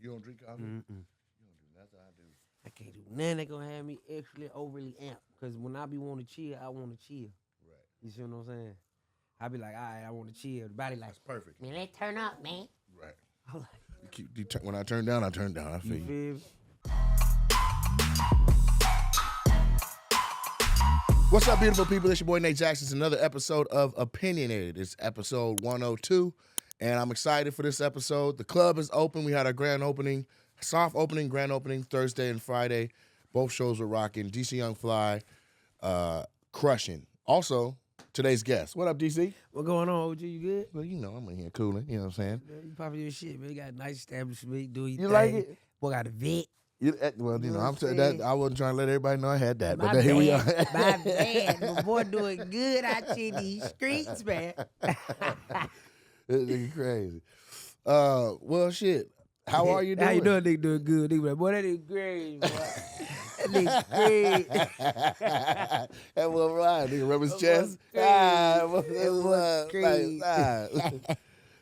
You don't drink coffee? Mm-mm. You don't do nothing I do. I can't do nothing that gonna have me extra overly amped. Cause when I be want to chill, I want to chill. Right. You see what I'm saying? I be like, all right, I want to chill. The body like, That's perfect. man, let's turn up, man. Right. I'm like, When I turn down, I turn down. I feel you you. feel me? What's up, beautiful people? It's your boy Nate Jackson. It's another episode of OpinioNated. It's episode 102, and I'm excited for this episode. The club is open. We had our grand opening, soft opening, grand opening Thursday and Friday. Both shows were rocking. D.C. Young Fly, crushing. Also, today's guest. What up, D.C.? What going on, OG? You good? Well, you know, I'm in here cooling. You know what I'm saying? Man, you popping your shit, man. You got a nice establishment. Do your You thing. like it? Boy, got a vet. Well, you know, I'm saying saying? that I wasn't trying to let everybody know I had that, My but here we are. My bad. My boy doing good out here in these streets, man. This nigga crazy. Well, shit. How are you doing? How you doing, nigga? Doing good. Nigga, like, boy, that nigga great, boy. That nigga great. That was right. Nigga rub his That chest. was crazy.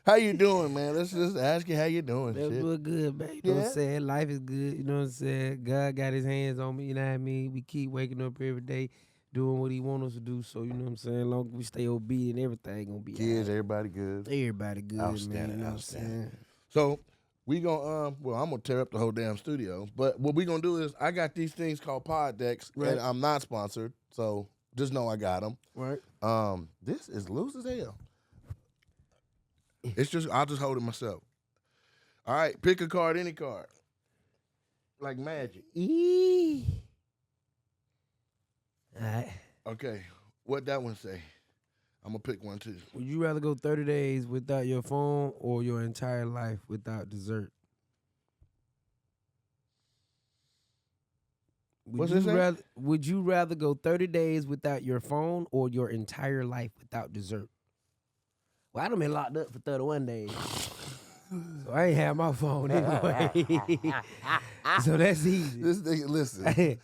How you doing, man? Let's just ask you how you doing. That Shit. was good, man. You know what I'm saying? Life is good. You know what I'm saying? God got his hands on me. You know what I mean? We keep waking up every day, doing what he wants us to do. So, you know what I'm saying? As long as we stay obedient, everything going to be Kids, all right. everybody good. Everybody good, Outstanding, man. You know outstanding. what I'm saying? So we gonna well, I'm gonna tear up the whole damn studio. But what we gonna do is I got these things called pod decks, Right. and I'm not sponsored, so just know I got them. Right. This is loose as hell. It's just I'll just hold it myself. All right, pick a card, any card, like magic. Eee. All right. Okay, what that one say? I'm gonna pick one too. Would you rather go 30 days without your phone or your entire life without dessert? What's this say? Would you rather go 30 days without your phone or your entire life without dessert? Well, I done been locked up for 31 days. So I ain't have my phone anyway. So that's easy. This nigga, listen.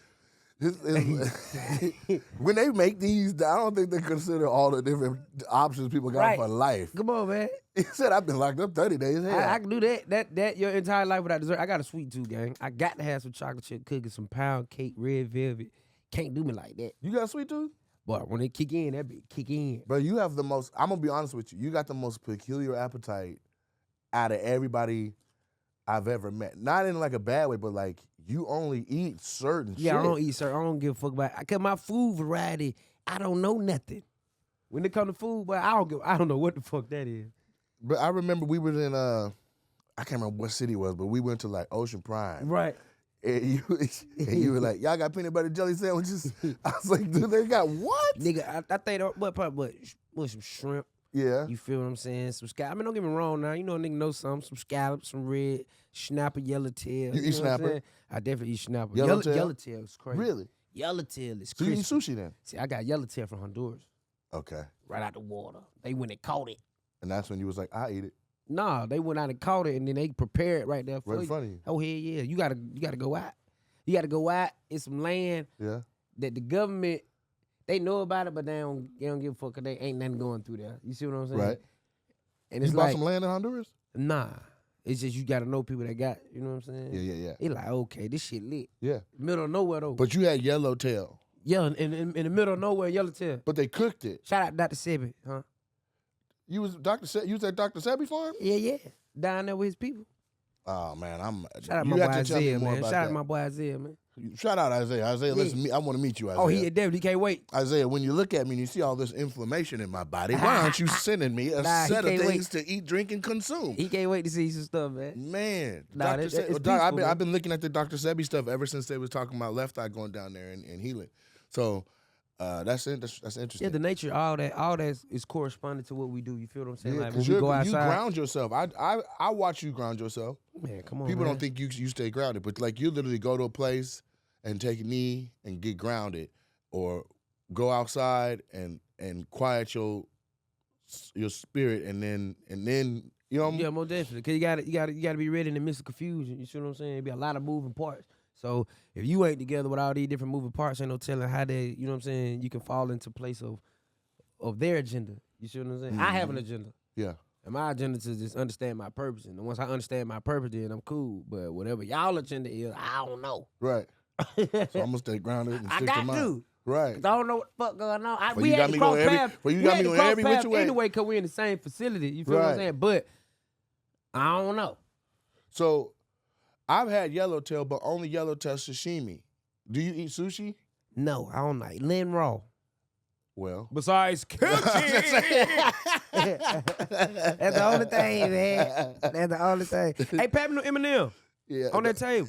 When they make these, I don't think they consider all the different options people got Right. for life. Come on, man. He said, I've been locked up 30 days. Hell. I can do that. That your entire life without dessert. I got a sweet tooth, gang. I got to have some chocolate chip cookies, some pound cake, red velvet. Can't do me like that. You got a sweet tooth? But when it kick in, that bitch kick in. Bro, you have the most, I'm going to be honest with you, you got the most peculiar appetite out of everybody I've ever met. Not in like a bad way, but like you only eat certain shit. Yeah, I don't eat, sir. I don't give a fuck about it. Cause my food variety, I don't know nothing. When it come to food, but I don't know what the fuck that is. But I remember we was in, I can't remember what city it was, but we went to like Ocean Prime. Right. And you were like, y'all got peanut butter jelly sandwiches? I was like, dude, they got what? Nigga, I think what some shrimp. Yeah. You feel what I'm saying? Some scallops. I mean, don't get me wrong now. You know a nigga know some scallops, some red, snapper, yellowtail. You eat know what I'm snapper? saying? I definitely eat snapper. Yellowtail? Yellowtail is crazy. Really? Yellowtail is So you crispy. eat sushi then? See, I got yellowtail from Honduras. Okay. Right out the water. They went and caught it. And that's when you was like, I eat it. Nah, they went out and caught it, and then they prepared it right there for Right in you. front of you. Oh, hell yeah. You gotta go out. You gotta go out. It's some land Yeah. that the government, they know about it, but they don't give a fuck because they ain't nothing going through there. You see what I'm saying? Right. And You it's bought like, some land in Honduras? nah. It's just you gotta know people that got, you know what I'm saying? Yeah. It's like, okay, this shit lit. Yeah. Middle of nowhere, though. But you had yellowtail. Yeah, in the middle of nowhere, yellowtail. But they cooked it. Shout out Dr. Sebi, huh? You was at Dr. Sebi farm? Yeah. Down there with his people. Oh man, Shout out you my boy have to tell me Isaiah, more man. about Shout out that. my boy Isaiah, man. Shout out Isaiah. Isaiah, Yeah. listen, I want to meet you, Isaiah. Oh, he definitely can't wait. Isaiah, when you look at me and you see all this inflammation in my body, why aren't you sending me a Nah, he set of can't things to eat, drink, and consume? He can't wait to see some stuff, man. Man, Nah, Dr. it's Doc, peaceful, I've been looking at the Dr. Sebi stuff ever since they was talking about left eye going down there and healing. So that's interesting. Yeah, the nature, all that is corresponding to what we do. You feel what I'm saying? Yeah, Like when 'cause we go you outside. ground yourself. I watch you ground yourself. Man, come on. People man. don't think you stay grounded, but like you literally go to a place and take a knee and get grounded, or go outside and quiet your spirit, and then you know. Yeah, most definitely. Cause you gotta be ready in the midst of confusion. You see what I'm saying? It be a lot of moving parts. So if you ain't together with all these different moving parts, ain't no telling how they, you know what I'm saying, you can fall into place of their agenda. You see what I'm saying? I have an agenda. Yeah. And my agenda is to just understand my purpose. And once I understand my purpose, then I'm cool. But whatever y'all agenda is, I don't know. Right. So I'm gonna stay grounded and I stick got to mine. to. Right. 'Cause I don't know what the fuck going on. Well, We you had got to me cross going every- paths. well, you We got had me to going cross every which paths way. anyway because we in the same facility. You feel what Right. I'm saying? But I don't know. So I've had yellowtail, but only yellowtail sashimi. Do you eat sushi? No, I don't like Lynn Raw. Well, Besides kimchi. That's the only thing, man. That's the only thing. Hey, Pat, no M&M yeah. on that table.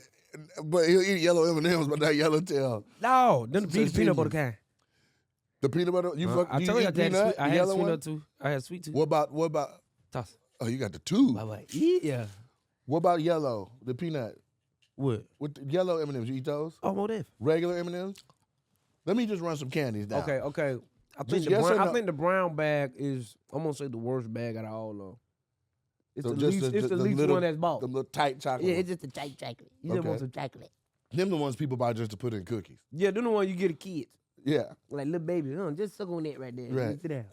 But he'll eat yellow M&Ms, but not yellowtail. No, them the Sashimi. peanut butter kind. The peanut butter. You fuck. I Do told you you eat I had peanut? sweet. I The had yellow sweet one? nut too. I had sweet too. What about? Toss. Oh, you got the two. Bye. Yeah. What about yellow? The peanut. What? With the yellow M&Ms, you eat those? Oh, more than. Regular M&Ms? Let me just run some candies down. Okay. I think Just yes or no? the brown bag is, I'm gonna say, the worst bag out of all of them. It's So the just least. It's the least little, one that's bought. The little tight chocolate. Yeah, ones. it's just the tight chocolate. You just want Okay. some chocolate. Them the ones people buy just to put in cookies. Yeah, them the one you get a kids. Yeah. Like little babies. Just suck on that right there. Right. Sit down.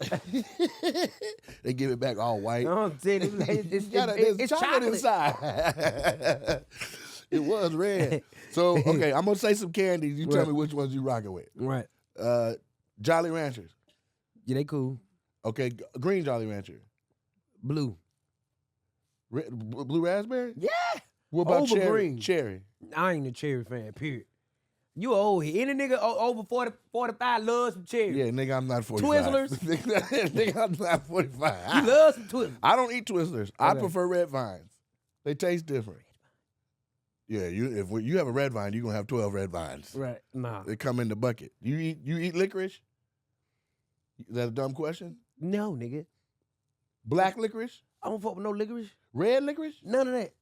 They give it back all white. I'm telling you, There's it's chocolate chocolate. inside. It was red. So, okay, I'm going to say some candies. You tell Right. me which ones you rocking with. Right. Jolly Ranchers. Yeah, they cool. Okay, green Jolly Rancher. Blue. Blue raspberry? Yeah. What about Over cherry? green. Cherry. I ain't a cherry fan, period. You old head. Any nigga over 40, 45 loves some cherry. Yeah, nigga, I'm not 45. Twizzlers? Nigga, I'm not 45. You love some Twizzlers. I don't eat Twizzlers. I Okay. prefer red vines. They taste different. Yeah, if you have a red vine, you're going to have 12 red vines. Right. Nah. They come in the bucket. You eat licorice? Is that a dumb question? No, nigga. Black licorice? I don't fuck with no licorice. Red licorice? None of that.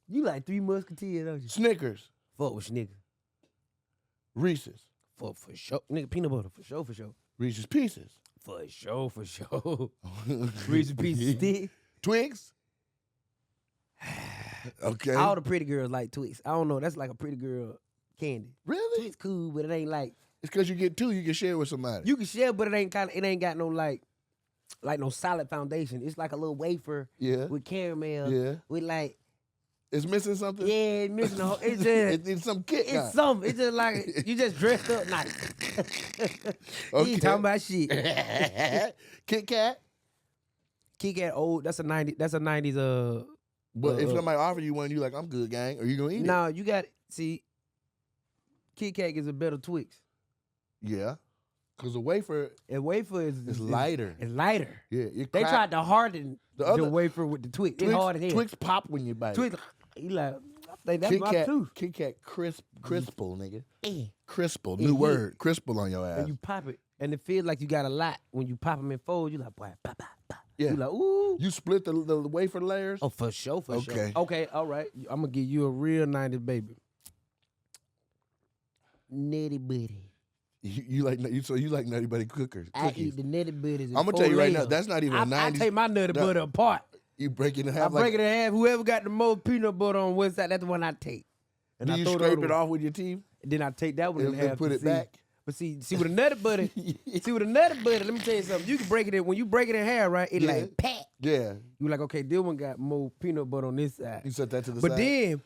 You like Three Musketeers, don't you? Snickers? Fuck with nigga. Reese's? For sure. Nigga, peanut butter. For sure. Reese's Pieces? For sure. Reese's Pieces stick. Twigs? Okay. All the pretty girls like Twix. I don't know. That's like a pretty girl candy. Really? Twix cool, but it ain't like It's because you get two, you can share with somebody. you can share, but it ain't got no like no solid foundation. It's like a little wafer Yeah. with caramel. Yeah. With like It's missing something? yeah, it's missing a whole. It's just It needs some kick. it's something. It's just like you just dressed up nice. You Okay. ain't talking about shit. Kit Kat? Kit Kat old. That's a 90s. But if somebody offer you one, you like, I'm good, gang. Are you going to eat it? No, you got see. Kit Kat is a better Twix. Yeah. Because the wafer And wafer is lighter. It's lighter. Yeah. It They crack- tried to harden The the, other- wafer with the Twix. It's Twix, hard as hell. Twix pop when you bite it. Twix, you like, I think that's Kit my Kat, tooth. Kit Kat crispal, nigga. Eh. Crispal. Eh, New yeah. word. Crispal on your ass. And you pop it, and it feels like you got a lot. When you pop them in fold, you like, boy, pop. Yeah. You like, ooh. You split the wafer layers? Oh, for sure. Okay. Okay, all right. I'm going to give you a real 90s baby. Nitty bitty. You like Nutty Buddy cookies. I eat the nitty bitties. I'm gonna tell you right now, that's not even a 90s. I take my nutty butter apart. You break it in I half. break it in half. Whoever got the most peanut butter on one side, that's the one I take. And Do I you throw the scrape other it one. off with your teeth? Then I take that one in And half. put to it see. back? But see with a nutty butter, let me tell you something. You can break it in, when you break it in half, right? It Yeah. like pat. Yeah. You like, okay, this one got more peanut butter on this side. You set that to the But side. then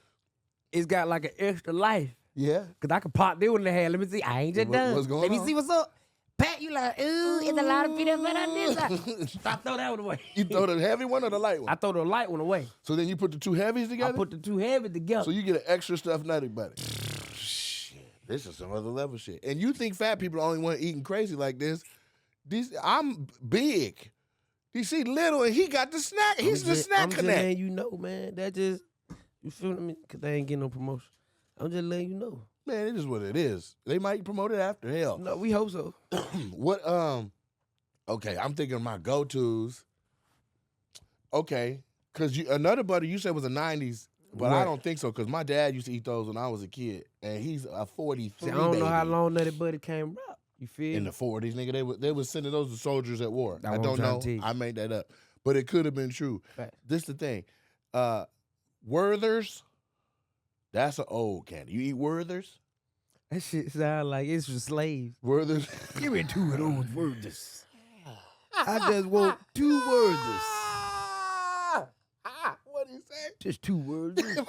it's got like an extra life. Yeah. Cause I can pop this one in half. Let me see. I ain't just done. What's going Let me on? see what's up. Pat, you like, ooh, it's a lot of peanut butter on this side. So I throw that one away. You throw the heavy one or the light one? I throw the light one away. So then you put the two heavies I together? put the two heavy together. So you get an extra stuffed Nutty Buddy. Shit. This is some other level shit. And you think fat people are the only one eating crazy like this. I'm big. DC little and he got the snack. He's the snack I'm just connect. letting you know, man. That just, you feel me? Cause they ain't getting no promotion. I'm just letting you know. Man, it is what it is. They might promote it after. Hell. No, we hope so. What okay, I'm thinking of my go-tos. Okay. Cause another butter you said was a 90s, but I Right. don't think so, because my dad used to eat those when I was a kid. And he's a 43. See, I don't know how baby. long Nutty Buddy came out. You feel In me? the 40s, nigga, they was sending those to soldiers at war. That's I what I'm don't trying know. to tell you. I made that up. But it could have been true. Fact. This the thing. Werther's, that's an old candy. You eat Werther's? That shit sound like it's for slaves. Werther's? Give me two of those Werthers. I just want 2 Werthers. What did he say? Just 2 Werthers.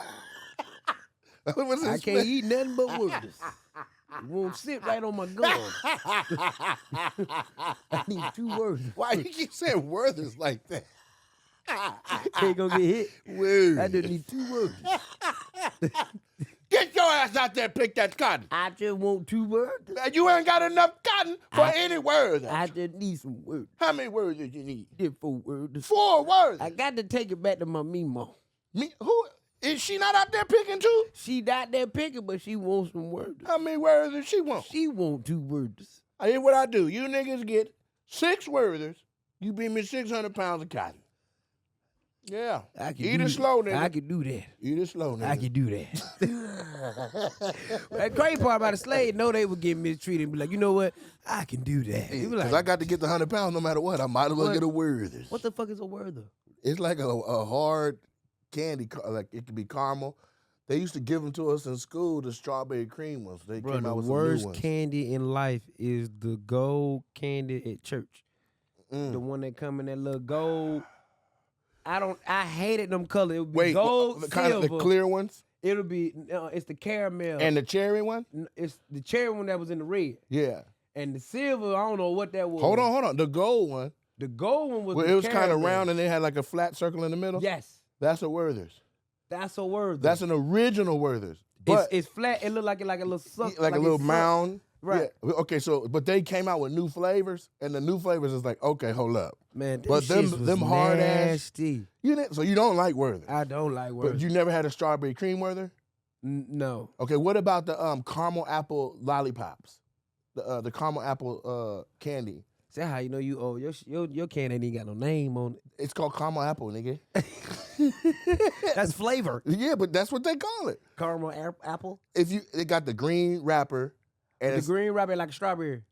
What's I his can't eat nothing but Werthers. It won't sit right on my gum. I need 2 Werthers. Why you keep saying Werthers like that? Ain't gonna get hit. Word. I just need 2 Werthers. Get your ass out there and pick that cotton. I just want 2 Werthers. Man, you ain't got enough cotton for any Werther. I just need some Werthers. How many Werthers you need? Did 4 Werthers. 4 Werthers. I got to take it back to my Mimo. Me, who is she not out there picking too? She not there picking, but she wants some Werthers. How many Werthers she want? She want 2 Werthers. I hear what I do. You niggas get 6 Werthers. You beat me 600 pounds of cotton. Yeah. I can Eat do it slow, nigga. I can do that. Eat it slow, nigga. I can do that. The great part about a slave, know they would get mistreated and be like, you know what? I can do that. They be Because like, I got to get the 100 pounds no matter what. I might as well What? get a Werther's. what the fuck is a Werther? It's like a hard candy, like it could be caramel. They used to give them to us in school, the strawberry cream ones. They Bro, came the out with some new worst ones. candy in life is the gold candy at church. Mm. The one that come in that little gold. I hated them colors. It would be Wait, gold, the kind of silver. the clear ones It'll be, it's the caramel. and the cherry one? It's the cherry one that was in the red. Yeah. And the silver, I don't know what that was. Hold on. The gold one, The gold one was well, the it was kind of caramel. round and they had like a flat circle in the middle. Yes. That's a Werther's. That's a word. That's an original Werther's. But It's flat. It looked like a little suck. like a little it's suck. mound. Right. Yeah. Okay, but they came out with new flavors, and the new flavors is like, okay, hold up. Man, But them shits was hard ass- nasty. So you don't like Werther. I don't like words. But you never had a strawberry cream Werther? No. Okay, what about the caramel apple lollipops? The caramel apple candy. See how you know you old? Your can ain't even got no name on it. It's called caramel apple, nigga. That's flavor. Yeah, but that's what they call it. Caramel apple. It got the green wrapper, and The it's green wrapper like a strawberry.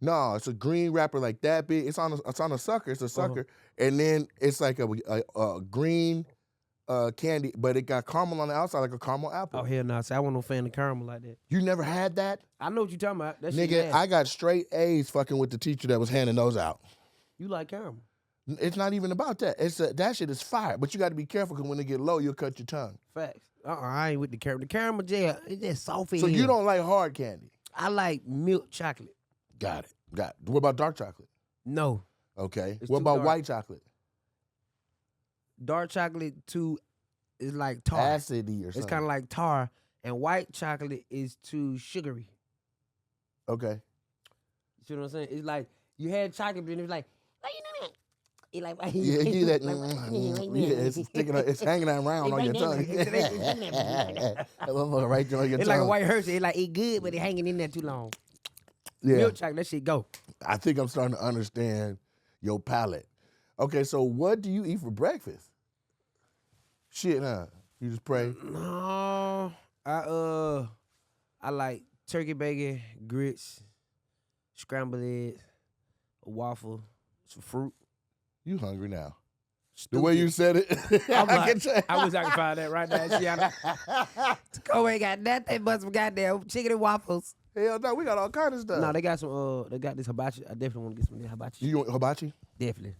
no, it's a green wrapper like that big. It's on a sucker. It's a sucker, and then it's like a green candy, but it got caramel on the outside like a caramel apple. Oh hell no! See, I wasn't no fan of caramel like that. You never had that, I know what you talking about. That shit nigga? nasty. I got straight A's fucking with the teacher that was handing those out. You like caramel? It's not even about that. That shit is fire, but you got to be careful because when it get low, you'll cut your tongue. Facts. I ain't with the caramel. The caramel gel, it's just soft. So you don't like hard candy? I like milk chocolate. Got it. What about dark chocolate? No. Okay. It's What too about dark. white chocolate? Dark chocolate too is like tar. Acidy or something. It's kind of like tar, and white chocolate is too sugary. Okay. You see what I'm saying? It's like you had chocolate, but it was like, why you know that? It like, why Yeah, you that. yeah, It's sticking. It's hanging around on your tongue. That motherfucker right there on your It's tongue. like a white Hershey. It's like it good, but it hanging in there too long. Yeah. Milk chocolate, that shit go. I think I'm starting to understand your palate. Okay, so what do you eat for breakfast? Shit, huh? You just pray. No, I like turkey bacon, grits, scrambled eggs, a waffle, some fruit. You hungry now? Stupid. The way you said it, I'm I like, can tell. I wish I could find that right now. See, Go ain't got nothing but some goddamn chicken and waffles. Hell no, we got all kind of stuff. No, they got some. They got this hibachi. I definitely want to get some of this hibachi. You want hibachi? Definitely.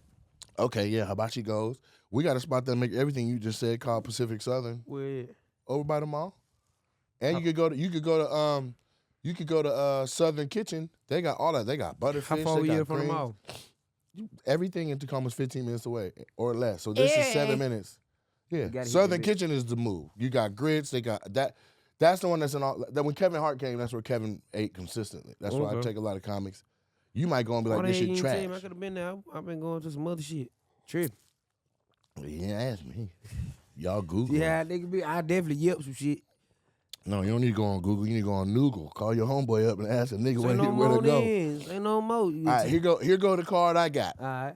Okay, yeah, hibachi goes. We got a spot that make everything you just said called Pacific Southern Where? over by the mall. And you could go to Southern Kitchen. They got all that. They got butterfish. How far they were got you from the greens. mall? Everything in Tacoma's 15 minutes away or less. So this is 7 minutes. Yeah. gotta hit Southern the Kitchen is the move. You got grits. They got that. That's the one that's in all. That when Kevin Hart came, that's where Kevin ate consistently. That's why I Okay. take a lot of comics. You might go and be Why like, the this hell shit you ain't tell him I trash. could have been there. I've been going to some other shit. Trip. You didn't ask me. Y'all Google. Yeah, nigga be. I definitely yep some shit. No, you don't need to go on Google. You need to go on Noogle. Call your homeboy up and ask him, nigga, Say no where more to go. then. Say no more. All right, here go the card I got. All right.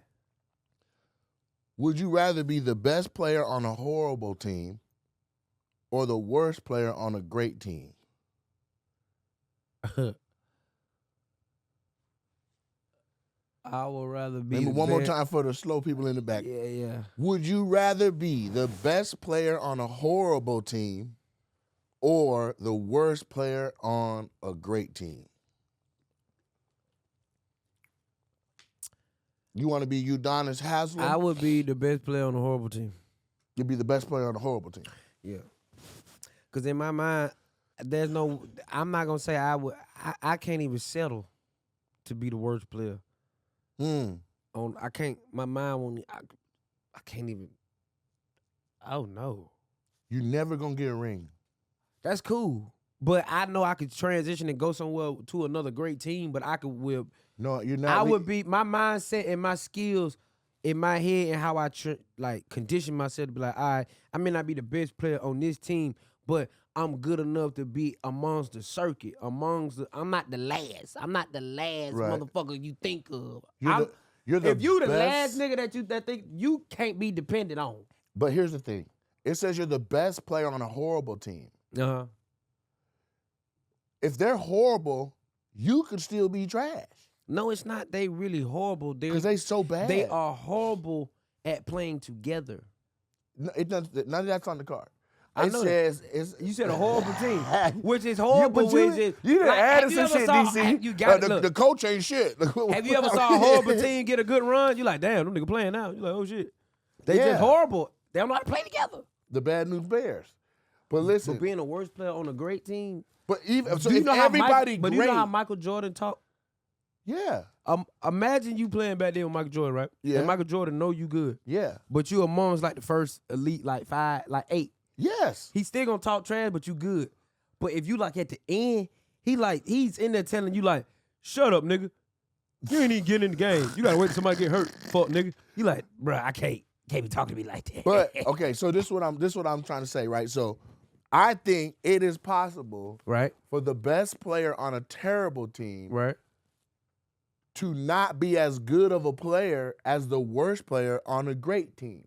Would you rather be the best player on a horrible team or the worst player on a great team? I would rather be. Remember the one more best- time for the slow people in the back. Yeah, yeah. Would you rather be the best player on a horrible team or the worst player on a great team? You want to be Udonis Haslem? I would be the best player on the horrible team. You'd be the best player on the horrible team. Yeah. Because in my mind, there's no, I'm not going to say I would, I can't even settle to be the worst player. I can't, my mind won't, I can't even, oh no. You're never going to get a ring. That's cool. But I know I could transition and go somewhere to another great team, but I could, No, you're not. I would be, my mindset and my skills in my head and how I condition myself to be like, all right, I may not be the best player on this team, but I'm good enough to be amongst the circuit, I'm not the last. I'm not the last motherfucker you think of. If you the last nigga that think you can't be dependent on. But here's the thing. It says you're the best player on a horrible team. Uh-huh. If they're horrible, you could still be trash. No, it's not. They really horrible. Because they so bad. They are horrible at playing together. No, none of that's on the card. I know you said a horrible team, which is horrible. You done added some shit, DC. You got it. The coach ain't shit. Have you ever saw a horrible team get a good run? You like, damn, them niggas playing now. You like, oh shit. They just horrible. They don't know how to play together. The Bad News Bears. But listen. But being the worst player on a great team. But even so, if everybody but great. you know how Michael Jordan talk? Yeah. Imagine you playing back there with Michael Jordan, right? Yeah. And Michael Jordan know you good. Yeah. But you amongst like the first elite, like 5, like 8. Yes. He's still gonna talk trash, but you good. But if you like at the end, he's in there telling you like, shut up, nigga. You ain't even getting in the game. You gotta wait till somebody get hurt. Fuck, nigga. You like, bruh, I can't be talking to me like that. But okay, so this is what I'm trying to say, right? So I think it is possible for the best player on a terrible team to not be as good of a player as the worst player on a great team.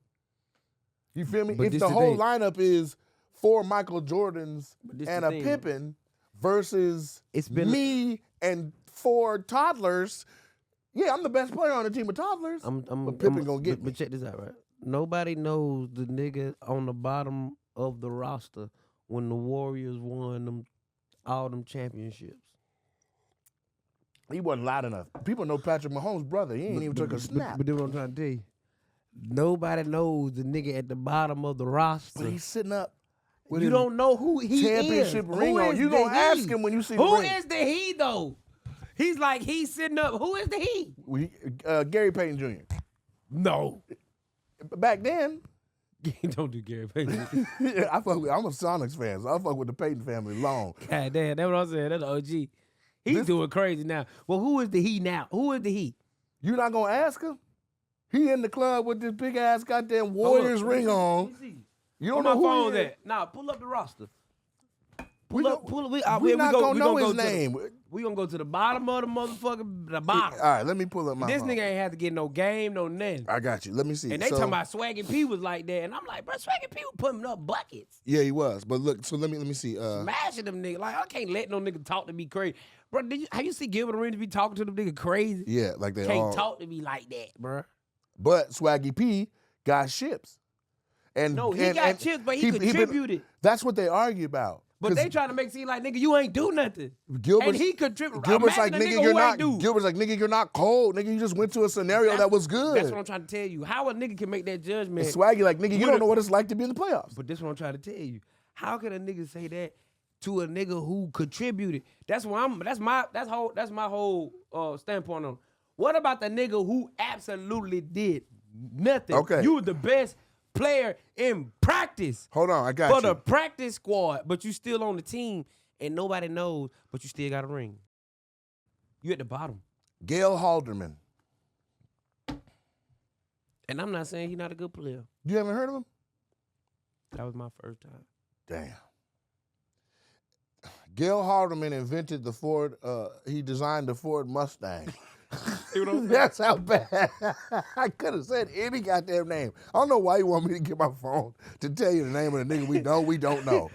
You feel me? If the whole lineup is 4 Michael Jordans and a Pippen versus me and 4 toddlers, yeah, I'm the best player on the team with toddlers. But Pippen gonna get me. But check this out, right? Nobody knows the nigga on the bottom of the roster when the Warriors won all them championships. He wasn't loud enough. People know Patrick Mahomes' brother. He ain't even took a snap. But that's what I'm trying to tell you. Nobody knows the nigga at the bottom of the roster. But he's sitting up with you don't know who he championship is. ring on. You gonna ask him when you see the ring. Who is the he though? He's like he's sitting up. Who is the he? Gary Payton Jr. No. Back then. Don't do Gary Payton. I'm a Sonics fan, so I fuck with the Payton family long. God damn, that's what I'm saying. That's OG. He's doing crazy now. Well, who is the he now? Who is the he? You not gonna ask him? He in the club with this big ass goddamn Warriors ring on. You don't know who he is. Nah, pull up the roster. We not gonna know his name. We gonna go to the bottom of the motherfucker, the bottom. All right, let me pull up my This phone. nigga ain't have to get no game, no nothing. I got you. Let me see. And they talking about Swaggy P was like that, and I'm like, bro, Swaggy P was putting up buckets. Yeah, he was. But look, so let me see. Smashing them niggas. Like, I can't let no nigga talk to me crazy. Bro, have you seen Gilbert Arenas be talking to them nigga crazy? Yeah, like they can't talk to me like that, bro. But Swaggy P got ships. And no, he got chips, but he contributed. That's what they argue about. But they trying to make it seem like, nigga, you ain't do nothing. And he contributed. Gilbert's like, nigga, you're not cold. Nigga, you just went to a scenario that was good. That's what I'm trying to tell you. How a nigga can make that judgment. And Swaggy like, nigga, you don't know what it's like to be in the playoffs. But this is what I'm trying to tell you. How can a nigga say that to a nigga who contributed? That's my whole standpoint on it. What about the nigga who absolutely did nothing? Okay. You were the best player in practice. Hold on, I got you. For the practice squad, but you still on the team and nobody knows, but you still got a ring. You at the bottom. Gail Halderman. And I'm not saying he's not a good player. You haven't heard of him? That was my first time. Damn. Gail Halderman invented the Ford, he designed the Ford Mustang. That's how bad. I could have said any goddamn name. I don't know why you want me to get my phone to tell you the name of the nigga we don't know.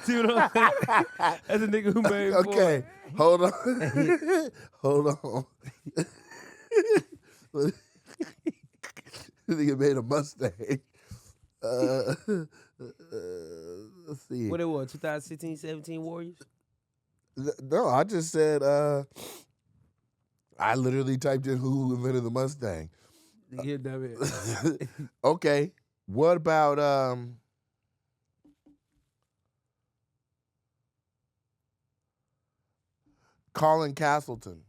See what I'm saying? That's a nigga who made Ford. Okay, hold on. Hold on. This nigga made a Mustang. Let's see. What it was, 2016-17 Warriors? No, I just said I literally typed in who invented the Mustang. Yeah, that is. Okay. What about Colin Castleton?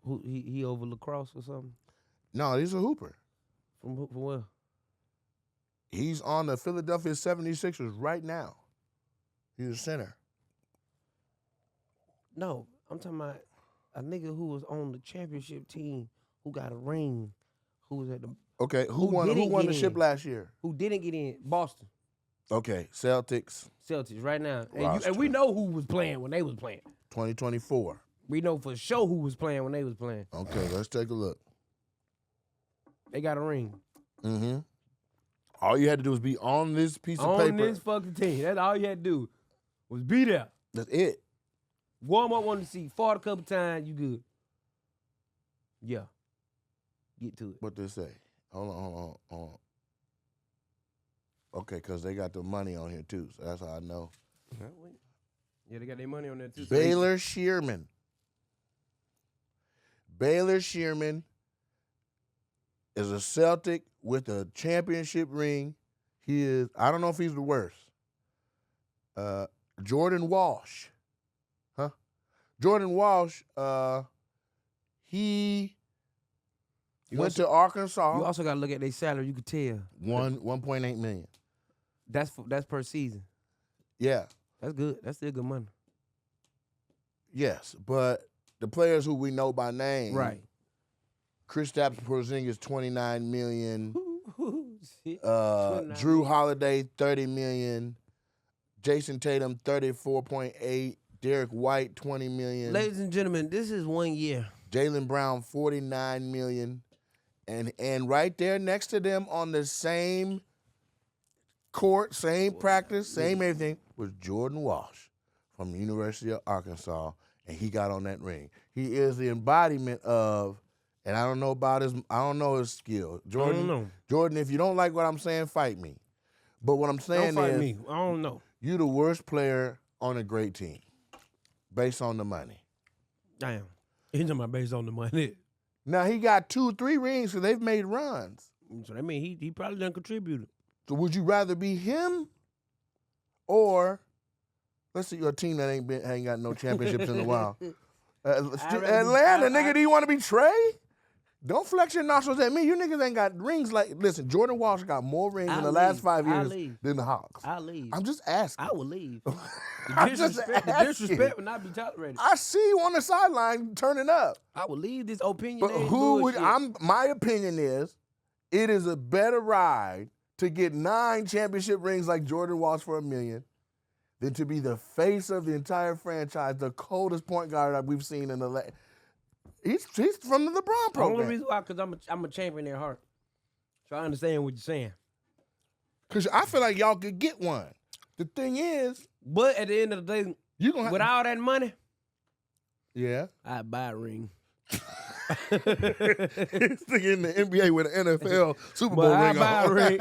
Who he over lacrosse or something? No, he's a hooper. From where? He's on the Philadelphia 76ers right now. He's a center. No, I'm talking about a nigga who was on the championship team who got a ring, who was at the Okay, who didn't won get the ship in? last year? Who didn't get in? Boston Okay, Celtics Celtics right now, and Roster. we know who was playing when they was playing. 2024. We know for sure who was playing when they was playing. Okay, let's take a look. They got a ring Mm-hmm. All you had to do was be on this piece of on paper. this fucking team. That's all you had to do was be there. That's it. Warm up on the seat, fought a couple times, you good. Yeah. Get to it. What they say? Hold on. Okay, because they got the money on here too, so that's how I know. Yeah, they got their money on there too. Baylor Shearman. Baylor Shearman is a Celtic with a championship ring. He is, I don't know if he's the worst. Jordan Walsh. Huh? Jordan Walsh, he went to Arkansas. You also got to look at their salary. You could tell. 1.8 million. That's per season. Yeah. That's good. That's still good money. Yes, but the players who we know by name. Right. Kristaps Porzingis, $29 million. Shit. Drew Holiday, $30 million. Jason Tatum, 34.8. Derek White, $20 million. Ladies and gentlemen, this is 1 year. Jaylen Brown, $49 million. And right there next to them on the same court, same practice, same everything, was Jordan Walsh from the University of Arkansas, and he got on that ring. He is the embodiment of, and I don't know his skill. Jordan, I don't know. Jordan, if you don't like what I'm saying, fight me. But what I'm saying Don't fight is, me. I don't know. you the worst player on a great team, based on the money. Damn. He's talking about based on the money. Now, he got 2-3 rings because they've made runs. So that means he probably done contributed. So would you rather be him or, let's see, a team that ain't got no championships in a while? Atlanta, nigga, do you want to be Trey? Don't flex your nostrils at me. You niggas ain't got rings like, listen, Jordan Walsh got more rings in the last 5 years than the Hawks. I'll leave. I'm just asking. I will leave. I'm just The asking. disrespect will not be tolerated. I see you on the sideline turning up. I will leave this opinion. But who would, my opinion is, it is a better ride to get 9 championship rings like Jordan Walsh for $1 million than to be the face of the entire franchise, the coldest point guard that we've seen in the He's from the LeBron The only program. reason why, because I'm a champion at heart. So I understand what you're saying. Because I feel like y'all could get one. The thing is, But at the end of the day, you gonna with all that money, yeah. I'd buy a ring. He's in the NBA with an NFL Super Bowl But I ring buy a on. ring.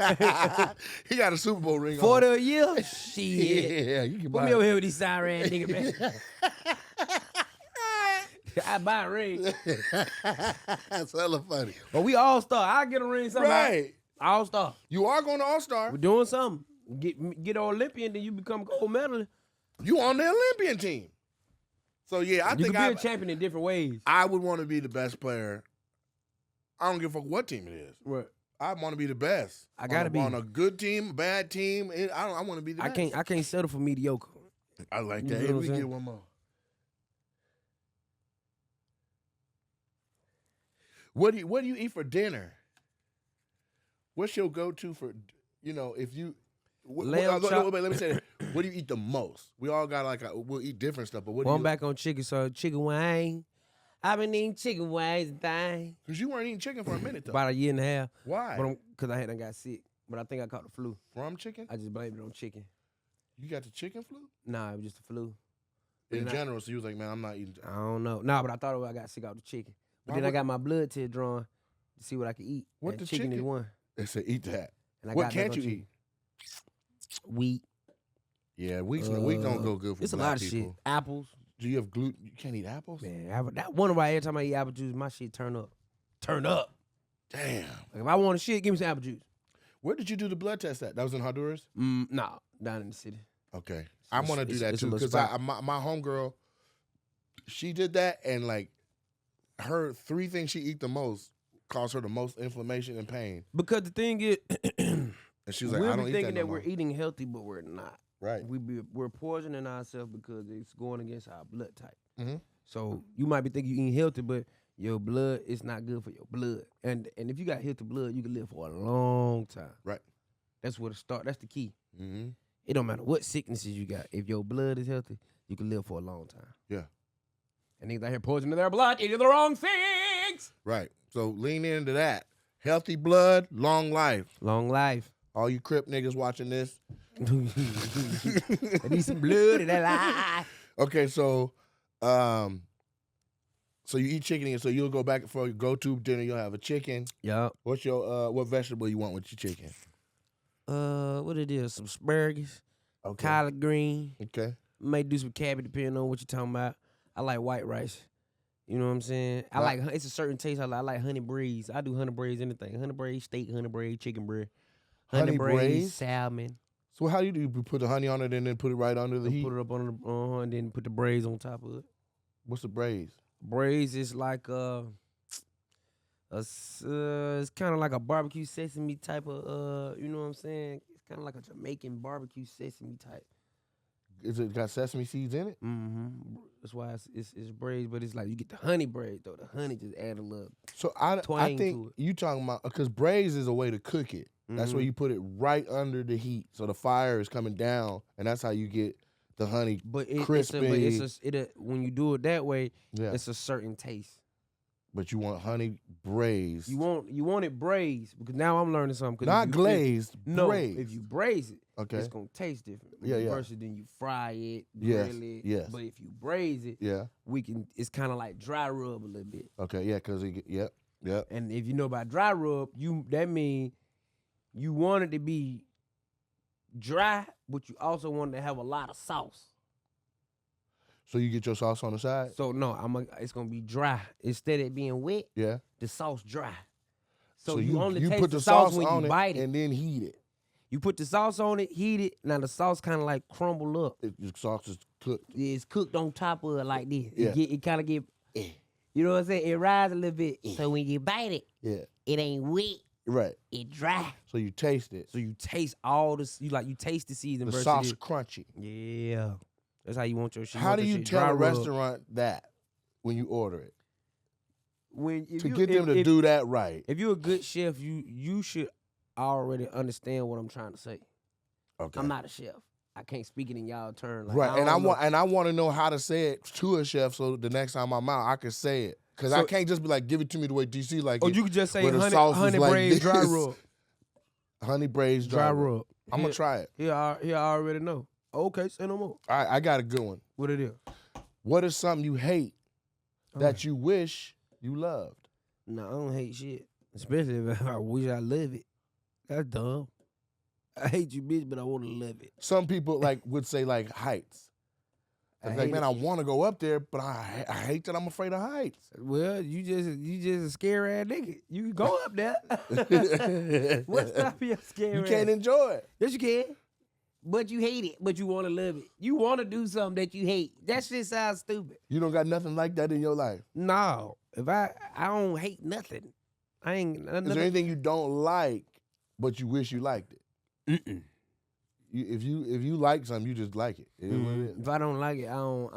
He got a Super Bowl ring 40 on. a year? Shit. Yeah, you can Put buy me it. over here with these sorry ass nigga, man. I buy a ring. That's hella funny. But we all star. I get a ring somehow. Right. All star. You are going to All-Star. We're doing something. Get Olympian, then you become gold medalist. You on the Olympian team. So, yeah, I You think can be a champion in different ways. I would want to be the best player. I don't give a fuck what team it is. Right. I want to be the best. I gotta be. On a good team, a bad team. I want to be the best. I can't settle for mediocre. I like You that. know Hey, what we I'm saying? get one more. What do you eat for dinner? What's your go-to for, if you... Lamb chop. Wait, let me say that. What do you eat the most? We all got we'll eat different stuff, but what Well, do I'm back on chicken, so chicken wing. I've been eating chicken wings and things. Because you weren't eating chicken for a minute, though. About a year and a half. Why? Because I hadn't got sick. But I think I caught the flu. From chicken? I just blamed it on chicken. You got the chicken flu? Nah, it was just the flu. In Then general, so you was like, man, I'm not eating. I don't know. Nah, but I thought I got sick off the chicken. But Why then I would- got my blood test drawn to see what I could eat. What and the chicken is chicken? one. They said eat that. And I What got back can't on you chicken. eat? Wheat. Yeah, wheat don't go good for It's a black lot of people. shit. Apples. Do you have gluten? You can't eat apples? Man, that one why every time I eat apple juice, my shit turn up. Turn up. Damn. Like if I want a shit, give me some apple juice. Where did you do the blood test at? That was in Honduras? Nah, down in the city. Okay. I want to do that too because my homegirl, she did that and like her 3 things she eat the most cause her the most inflammation and pain. Because the thing is, and she was like, I don't eat that thinking no that more. we're eating healthy, but we're not. Right. We're poisoning ourselves because it's going against our blood type. Mm-hmm. So you might be thinking you're eating healthy, but your blood is not good for your blood. And if you got healthy blood, you can live for a long time. Right. That's where to start. That's the key. Mm-hmm. It don't matter what sicknesses you got. If your blood is healthy, you can live for a long time. Yeah. And niggas out here poisoning their blood, eating the wrong things. Right. So lean into that. Healthy blood, long life. Long life. All you Crip niggas watching this. I need some blood in that life. Okay, so so you eat chicken, and so you'll go back for your go-to dinner. You'll have a chicken. Yup. What's your what vegetable you want with your chicken? What it is? Some asparagus, Okay. collard green. Okay. May do some cabbage depending on what you're talking about. I like white rice. You know what I'm saying? I like it's a certain taste. I like honey braised. I do honey braised anything. Honey braised steak, honey braised chicken breast, honey braised salmon. So how do you put the honey on it and then put it right under the heat? Put it up on the and then put the braise on top of it. What's the braise? Braise is like it's kind of like a barbecue sesame type of you know what I'm saying? It's kind of like a Jamaican barbecue sesame type. Is it got sesame seeds in it? Mm-hmm. That's why it's braised, but it's like you get the honey braise though. The honey just add a little. So I twang think to it. you talking about because braise is a way to cook it. That's where you put it right under the heat, so the fire is coming down, and that's how you get the honey crispy. When you do it that way, Yeah. it's a certain taste. But you want honey braised. You want it braised because now I'm learning something. Not glazed, No, braised. if you braise it, Okay. it's gonna taste different. Yeah. Versus then you fry it, Yes, grill it. yes. But if you braise it, Yeah. it's kind of like dry rub a little bit. Okay. Yeah. Because yep. And if you know about dry rub, that means you want it to be dry, but you also want it to have a lot of sauce. So you get your sauce on the side. So no, it's gonna be dry instead of it being wet. Yeah. The sauce dry. So you only taste put the sauce when on you it bite it. and then heat it. You put the sauce on it, heat it. Now the sauce kind of like crumble up. The sauce is cooked. It's cooked on top of it like this. Yeah. It kind of get, you know what I'm saying? It rise a little bit. So when you bite it, it ain't wet. Right. It dry. So you taste it. So you taste all this. You taste the season. The sauce crunchy. Yeah. That's how you want your shit. How do you tell a restaurant that when you order it? To get them to do that right. If you're a good chef, you should already understand what I'm trying to say. Okay. I'm not a chef. I can't speak it in y'all turn. Like, Right. I want to know how to say it to a chef so the next time I'm out I can say it. Because I can't just be like, give it to me the way DC like it. Or you could just say honey braised dry rub. Honey braised dry rub. I'm going to try it. Yeah, I already know. Okay, say no more. All right, I got a good one. What it is? What is something you hate that you wish you loved? No, I don't hate shit. Especially if I wish I loved it. That's dumb. I hate you, bitch, but I want to love it. Some people would say heights. It's like, man, I want to go up there, but I hate that I'm afraid of heights. Well, you just a scary ass nigga. You can go up there. What's up, you scary? You can't enjoy it. Yes, you can. But you hate it, but you want to love it. You want to do something that you hate. That shit sounds stupid. You don't got nothing like that in your life? No. If I don't hate nothing. I ain't. Is there anything you don't like, but you wish you liked it? Mm-mm. If you like something, you just like it. It is what it is. If I don't like it, I don't.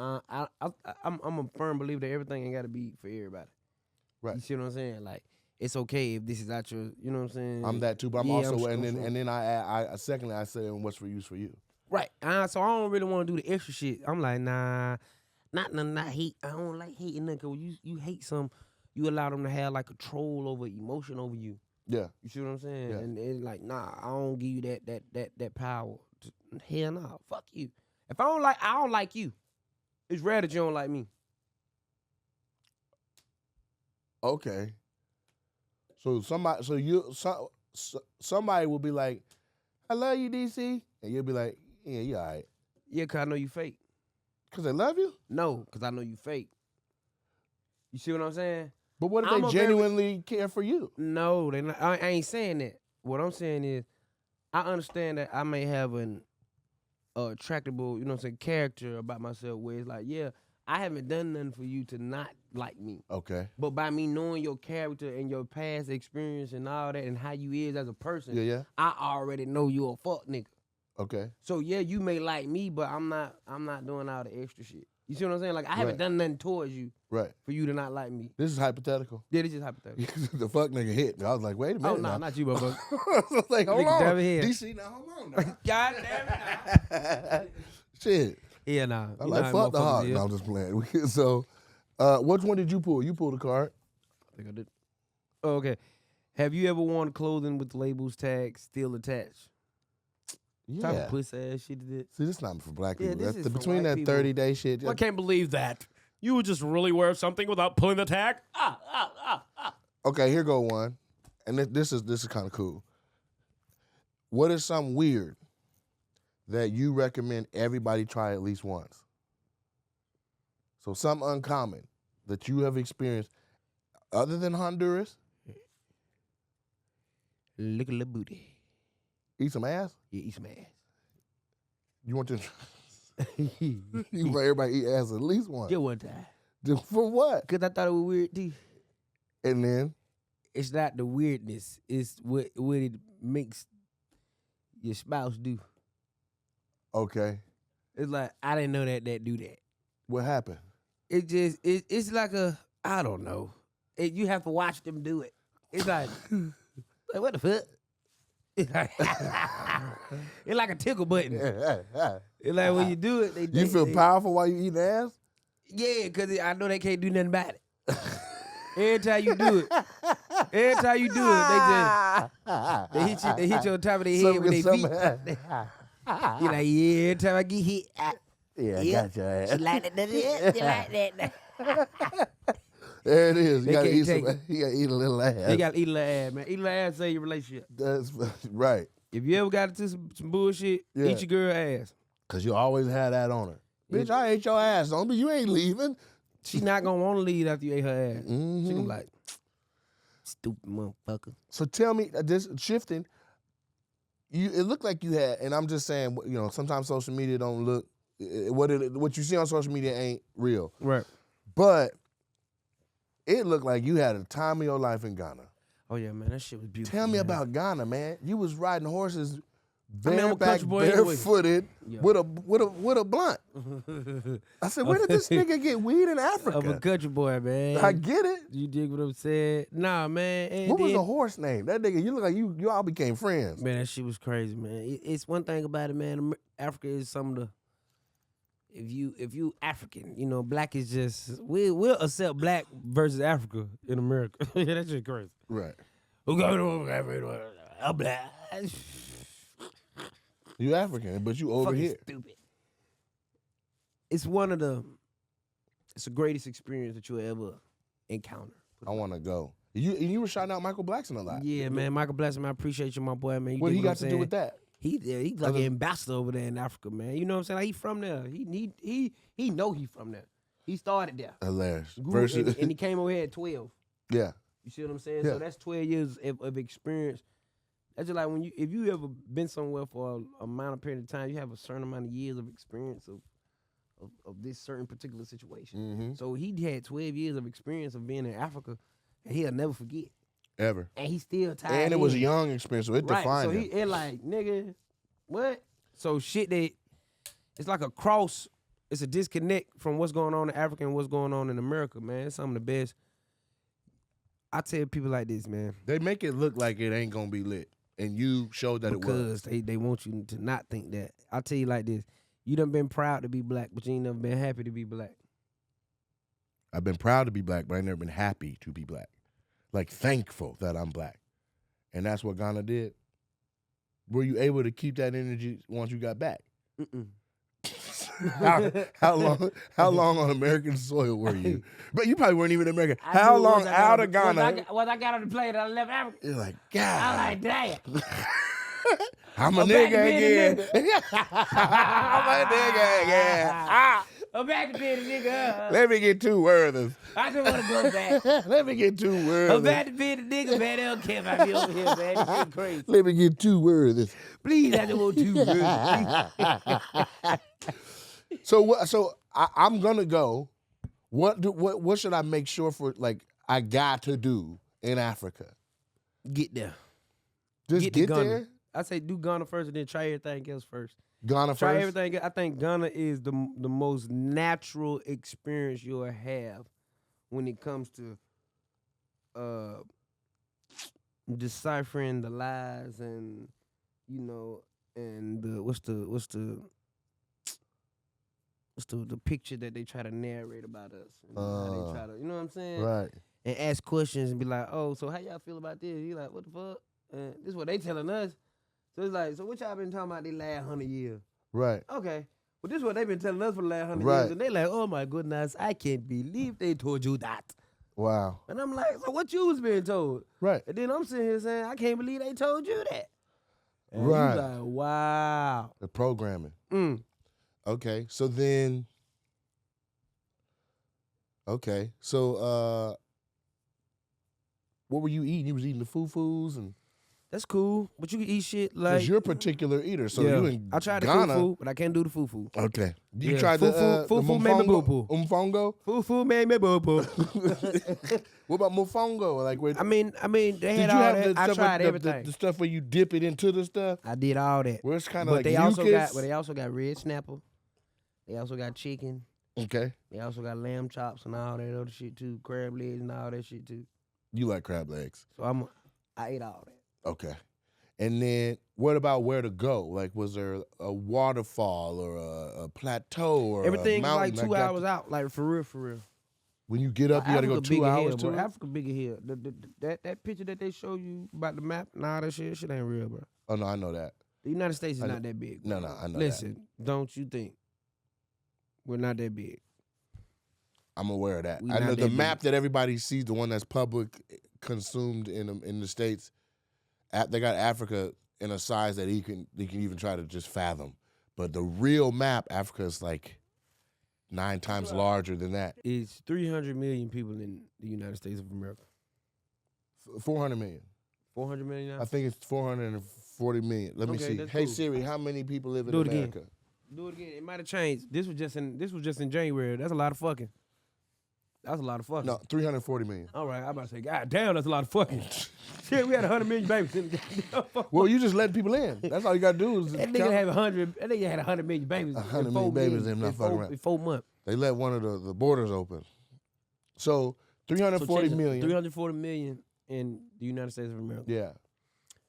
I'm a firm believer that everything ain't got to be for everybody. Right. You see what I'm saying? Like, it's okay if this is not your. You know what I'm saying? I'm that too, but I'm also and then I secondly I say, and what's for use for you? Right. So I don't really want to do the extra shit. I'm like, nah, not hate. I don't like hating nothing. Cause you hate some, you allow them to have like control over emotion over you. Yeah. You see what I'm saying? Yeah. And it's like, nah, I don't give you that power. Hell no, fuck you. If I don't like you. It's rare that you don't like me. Okay. So somebody will be like, I love you, DC, and you'll be like, yeah, you all right. Yeah, cause I know you fake. Because they love you? No, because I know you fake. You see what I'm saying? But what if I'm they a genuinely care for you? No, they not. I ain't saying that. What I'm saying is, I understand that I may have an attractable, you know what I'm saying, character about myself where it's like, yeah, I haven't done nothing for you to not like me. Okay. But by me knowing your character and your past experience and all that and how you is as a person, Yeah. I already know you a fuck nigga. Okay. So yeah, you may like me, but I'm not doing all the extra shit. You see what I'm saying? Like I haven't done nothing towards you Right. for you to not like me. This is hypothetical. Yeah, this is hypothetical. The fuck nigga hit me. I was like, wait a minute. Oh no, not you, motherfucker. I was like, hold Nigga, on. damn it. DC, now hold on. Now. God damn it. Shit. Yeah, nah. I like fuck the heart. No, I'm just playing. So, which one did you pull? You pulled a card. I think I did. Oh, okay. Have you ever worn clothing with labels tags still attached? Yeah. Type of pussy ass shit is it? See, this is not for black Yeah, people. this That's is for between white that people. 30-day shit. I can't believe that. You would just really wear something without pulling the tag? Okay, here go one. And this is kind of cool. What is something weird that you recommend everybody try at least once? So something uncommon that you have experienced other than Honduras? Lick a little booty. Eat some ass? Yeah, eat some ass. You want to you want everybody to eat ass at least once? Just one time. For what? Because I thought it was weird too. And then? It's not the weirdness. It's what it makes your spouse do. Okay. It's like, I didn't know that do that. What happened? It's like I don't know. You have to watch them do it. It's like what the fuck? It's like a tickle button. It's like when you do it, you feel powerful while you eating ass? Yeah, because I know they can't do nothing about it. Every time you do it, they hit you on top of their head with their feet. You're like, yeah, every time I get hit, yeah, I got your ass. she like that, you like that. There it is. You They gotta can't eat take some. You gotta eat a little ass. You gotta eat a little ass, man. Eat a little ass, save your relationship. That's right. If you ever got into some bullshit, Yeah. eat your girl ass. Cause you always had that on her. Bitch, I ate your ass on me. You ain't leaving. She not gonna want to leave after you ate her ass. She Mhm. gonna be like, stupid motherfucker. So tell me, this shifting. It looked like you had, and I'm just saying, you know, sometimes social media don't look what you see on social media ain't real. Right. But it looked like you had a time of your life in Ghana. Oh yeah, man, that shit was beautiful. Tell me man. about Ghana, man. You was riding horses, I'm a bareback, country boy anyway. barefooted, Yeah. with a blunt. I said, where did this nigga get weed in Africa? I'm a country boy, man. I get it. You dig what I'm saying? Nah, man. And What was then- the horse name? That nigga, you look like you all became friends. Man, that shit was crazy, man. It's one thing about it, man. Africa is some of the. If you African, you know, black is just we'll accept black versus Africa in America. That shit crazy. Right. I'm black. You African, but you over Fucking here. stupid. It's the greatest experience that you'll ever encounter. I want to go. You were shouting out Michael Blackson a lot. Yeah, man. Michael Blackson, I appreciate you, my boy, man. You What dig he got I'm to do saying? with that? He's like an ambassador over there in Africa, man. You know what I'm saying? Like, he from there. He know he from there. He started there. Hilarious. And he came over here at 12. Yeah. You see what I'm saying? Yeah. So that's 12 years of experience. That's just like if you ever been somewhere for a amount of period of time, you have a certain amount of years of experience of this certain particular situation. Mm-hmm. So he had 12 years of experience of being in Africa, and he'll never forget. Ever. And he still tied And it was a in. young experience, so it Right, defined so him. it like, nigga, what? So shit that, it's like a cross, it's a disconnect from what's going on in Africa and what's going on in America, man. It's some of the best. I tell people like this, man. They make it look like it ain't gonna be lit, and you showed that it was. Because they want you to not think that. I'll tell you like this. You done been proud to be black, but you ain't never been happy to be black. I've been proud to be black, but I've never been happy to be black. Like, thankful that I'm black. And that's what Ghana did. Were you able to keep that energy once you got back? Mm-mm. How long on American soil were you? But you probably weren't even American. I How knew long once I got out on of the- Ghana? Once I got on the plane and I left Africa, You're like, I was God. like, damn. I'm a I'm back nigga being a again. I'm a nigga again. I'm back to being a nigga. Let me get two Werthers. I just want to go back. Let me get two Werthers. I'm back to being a nigga, man. They don't care if I be over here, man. This shit crazy. Let me get two Werthers. Please, I just want 2 words. So I'm gonna go. What should I make sure for like I got to do in Africa? Get there. Just to get Ghana. there. I say do Ghana first and then try everything else first. Ghana Try first. everything. I think Ghana is the most natural experience you'll have when it comes to deciphering the lies and and the picture that they try to narrate about us. And how they try to, you know what I'm saying? Right. And ask questions and be like, oh, so how y'all feel about this? You like, what the fuck? And this is what they telling us. So it's like, so what y'all been talking about these last 100 years? Right. Okay. Well, this is what they've been telling us for the last 100 Right. years. And they like, oh my goodness, I can't believe they told you that. Wow. And I'm like, so what you was being told? Right. And then I'm sitting here saying, I can't believe they told you that. And Right. you like, wow. The programming. Mm. Okay. So then. Okay. So what were you eating? You was eating the foo-foos and. That's cool, but you can eat shit like. Cause you're a particular eater, so yeah. you in I tried the Ghana. fufu, but I can't do the fufu. Okay. You Yeah, tried the fufu made me boo-boo. mfongo? Fufu made me boo boo. What about mofongo? Like, where, I mean, they did had you all have that. the I stuff tried with everything. the stuff where you dip it into the stuff? I did all that. Where it's kind But of like they also mucus? got, red snapper. They also got chicken. Okay. They also got lamb chops and all that other shit too, crab legs and all that shit too. You like crab legs? So I ate all that. Okay. And then what about where to go? Like, was there a waterfall or a plateau or Everything a mountain? like 2 hours out, like for real. When you get up, you got to go 2 hours to it? Africa bigger here. That picture that they show you about the map and all that shit ain't real, bro. Oh, no, I know that. The United States is not that big. No, I know Listen, don't you think we're not that big? I'm aware of that. We I know not the that map big. that everybody sees, the one that's public consumed in the States, they got Africa in a size that he can even try to just fathom. But the real map, Africa is like 9 times larger than that. It's 300 million people in the United States of America. 400 million. 400 million now? I think it's 440 million. Let me Okay, see. that's Hey cool. Siri, how many people live in Do it again. America? Do it again. It might have changed. This was just in January. That's a lot of fucking. That's a lot of fucking. No, 340 million. All right, I'm about to say, God damn, that's a lot of fucking. Shit, we had 100 million babies in the goddamn. Well, you just letting people in. That's all you got to do is That nigga had 100. That nigga had 100 million babies. 100 in million 4 babies million and not fucking around. in 4 months. They let one of the borders open. So 340 million. 340 million in the United States of America. Yeah.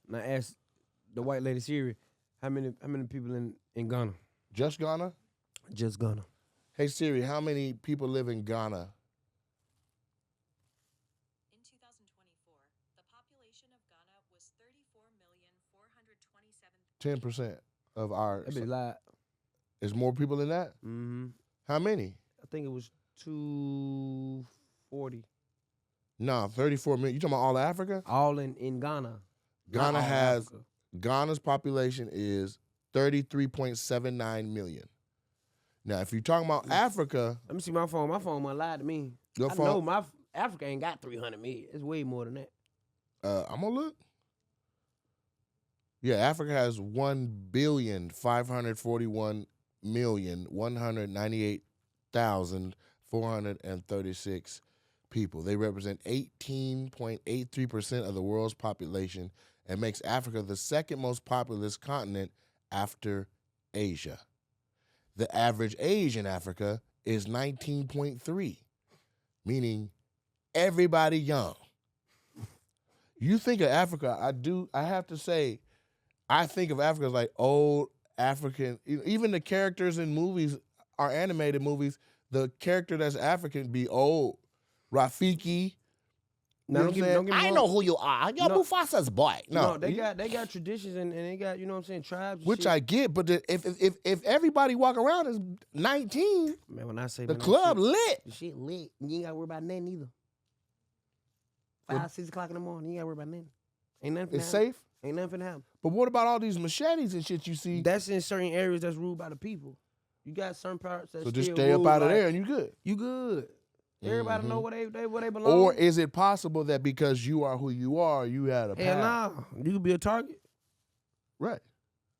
And I asked the white lady Siri, how many people in Ghana? Just Ghana? Just Ghana. Hey Siri, how many people live in Ghana? In 2024, the population of Ghana was 34,427,000. 10% of our. That bitch lied. Is more people than that? Mm-hmm. How many? I think it was 240. No, 34 million. You talking about all of Africa? All in Ghana. Ghana Not all has Africa. Ghana's population is 33.79 million. Now, if you're talking about Africa, Let me see my phone. My phone might lie to me. your I phone. know my Africa ain't got 300 million. It's way more than that. I'm gonna look. Yeah, Africa has 1,541,198,436 people. They represent 18.83% of the world's population and makes Africa the second most populous continent after Asia. The average age in Africa is 19.3, meaning everybody young. You think of Africa, I have to say, I think of Africa as like old African, even the characters in movies, our animated movies, the character that's African be old. Rafiki. Now, don't get me I wrong. know who you are. You're No. Mufasa's boy. No, they got traditions and they got, you know what I'm saying, tribes. And Which shit. I get, but if everybody walk around as 19, Man, when I say the man, that club shit, lit. the shit lit. You ain't got to worry about nothing either. 5, 6 o'clock in the morning, you ain't got to worry about nothing. Ain't nothing. It's finna happen. safe. Ain't nothing finna happen. But what about all these machetes and shit you see? That's in certain areas that's ruled by the people. You got certain parts that So just still stay up rule, out of like, there and you good. You good. Everybody know where they belong. Or is it possible that because you are who you are, you had a Hell path? nah. You could be a target. Right.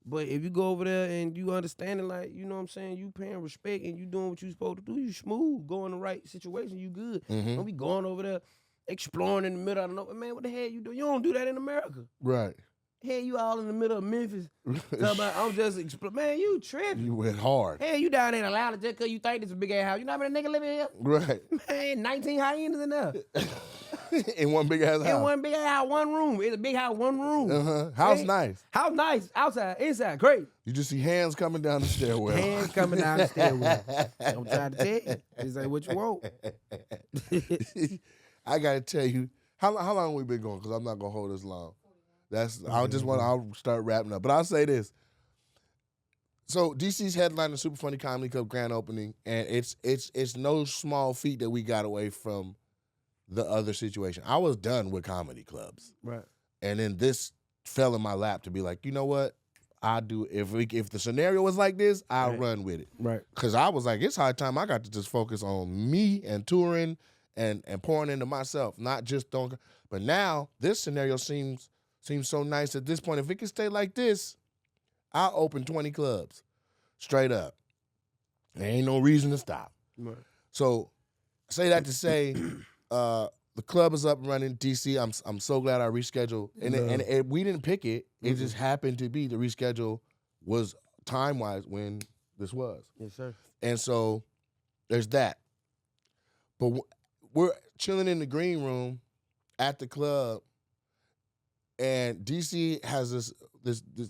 But if you go over there and you understand it, like, you know what I'm saying, you paying respect and you doing what you supposed to do, you smooth, go in the right situation, you good. Don't be going over there exploring in the middle of nowhere. Man, what the hell you do? You don't do that in America. Right. Hell, you all in the middle of Memphis. Talk about, I'm just man, you tripping. You went hard. Hell, you down in Atlanta just because you think this is a big ass house. You know how many niggas living here? Right. Man, 19 hyenas in there. In one big ass house. In one big ass house, one room. It's a big house, one room. House Hey, nice. House nice. Outside, inside, great. You just see hands coming down the stairwell. Hands coming down the stairwell. I'm trying to tell you. It's like what you want. I gotta tell you, how long we been going? Because I'm not gonna hold this long. I'll start wrapping up. But I'll say this. So DC's headline the Super Funny Comedy Club grand opening, and it's no small feat that we got away from the other situation. I was done with comedy clubs. Right. And then this fell in my lap to be like, you know what? I do if the scenario was like this, I'll run with it. Right. Cause I was like, it's high time I got to just focus on me and touring and pouring into myself, not just don't. But now this scenario seems so nice at this point. If it can stay like this, I'll open 20 clubs straight up. There ain't no reason to stop. Right. So say that to say, the club is up and running. DC, I'm so glad I rescheduled. And we didn't pick it. It just happened to be the reschedule was time-wise when this was. Yes, sir. And so there's that. But we're chilling in the green room at the club, and DC has this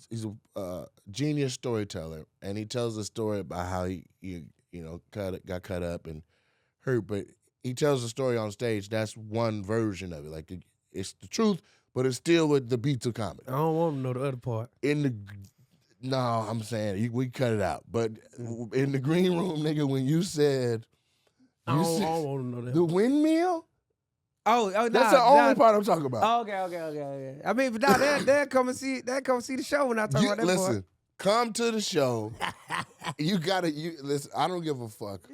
he's a genius storyteller, and he tells a story about how he got cut up and hurt, but he tells the story on stage. That's one version of it. Like it's the truth, but it's still with the beats of comedy. I don't want to know the other part. No, I'm saying we cut it out. But in the green room, nigga, when you said I don't want to know that. the windmill, Oh, that's the only part I'm talking about. Okay. I mean, but now they'll come and see the show when I talk about that Listen, part. come to the show. Listen. I don't give a fuck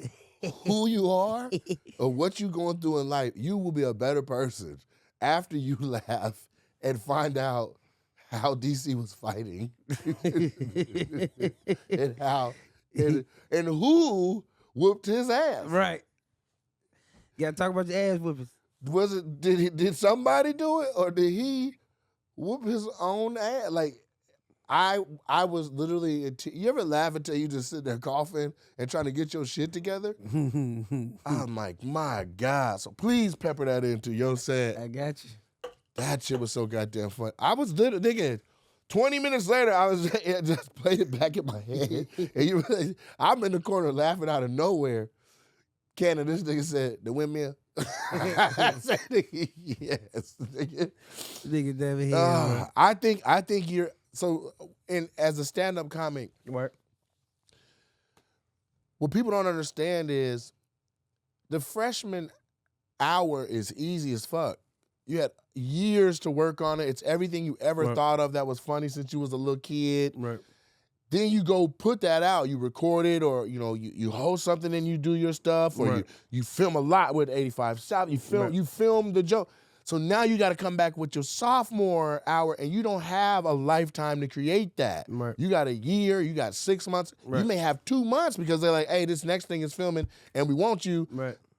who you are or what you going through in life. You will be a better person after you laugh and find out how DC was fighting and how and who whooped his ass. Right. You gotta talk about your ass whoopers. Did somebody do it or did he whoop his own ass? Like I was literally. You ever laugh until you just sit there coughing and trying to get your shit together? I'm like, my God. So please pepper that into your set. I got you. That shit was so goddamn fun. I was literally, nigga, 20 minutes later, I was just played it back in my head. And I'm in the corner laughing out of nowhere. Cannon, this nigga said, the windmill. I said, yes. Nigga never hear. I think you're, so as a stand-up comic, What people don't understand is the freshman hour is easy as fuck. You had years to work on it. It's everything you ever thought of that was funny since you was a little kid. Right. Then you go put that out. You record it, or you host something and you do your stuff, or you film a lot with 85 South. You film the joke. So now you got to come back with your sophomore hour, and you don't have a lifetime to create that. Right. You got a year, you got 6 months. Right. You may have 2 months because they're like, hey, this next thing is filming, and we want you,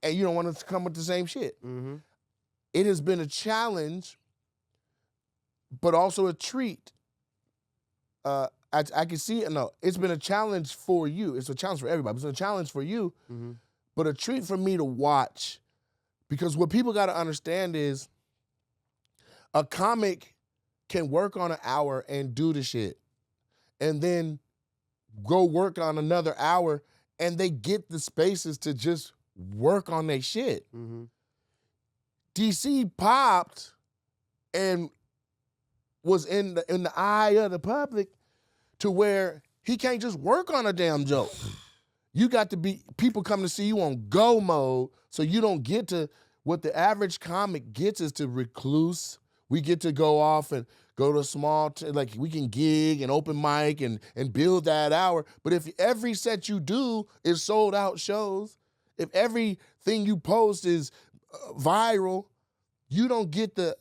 and you don't want us to come with the same shit. Mm-hmm. It has been a challenge, but also a treat. I can see it. No, it's been a challenge for you. It's a challenge for everybody. It's a challenge for you, but a treat for me to watch, because what people got to understand is a comic can work on an hour and do the shit, and then go work on another hour, and they get the spaces to just work on their shit. Mm-hmm. DC popped and was in the eye of the public to where he can't just work on a damn joke. You got to be, people come to see you on go mode, so you don't get to, what the average comic gets is to recluse. We get to go off and go to a small, like we can gig and open mic and build that hour. But if every set you do is sold out shows, if everything you post is viral, you don't get the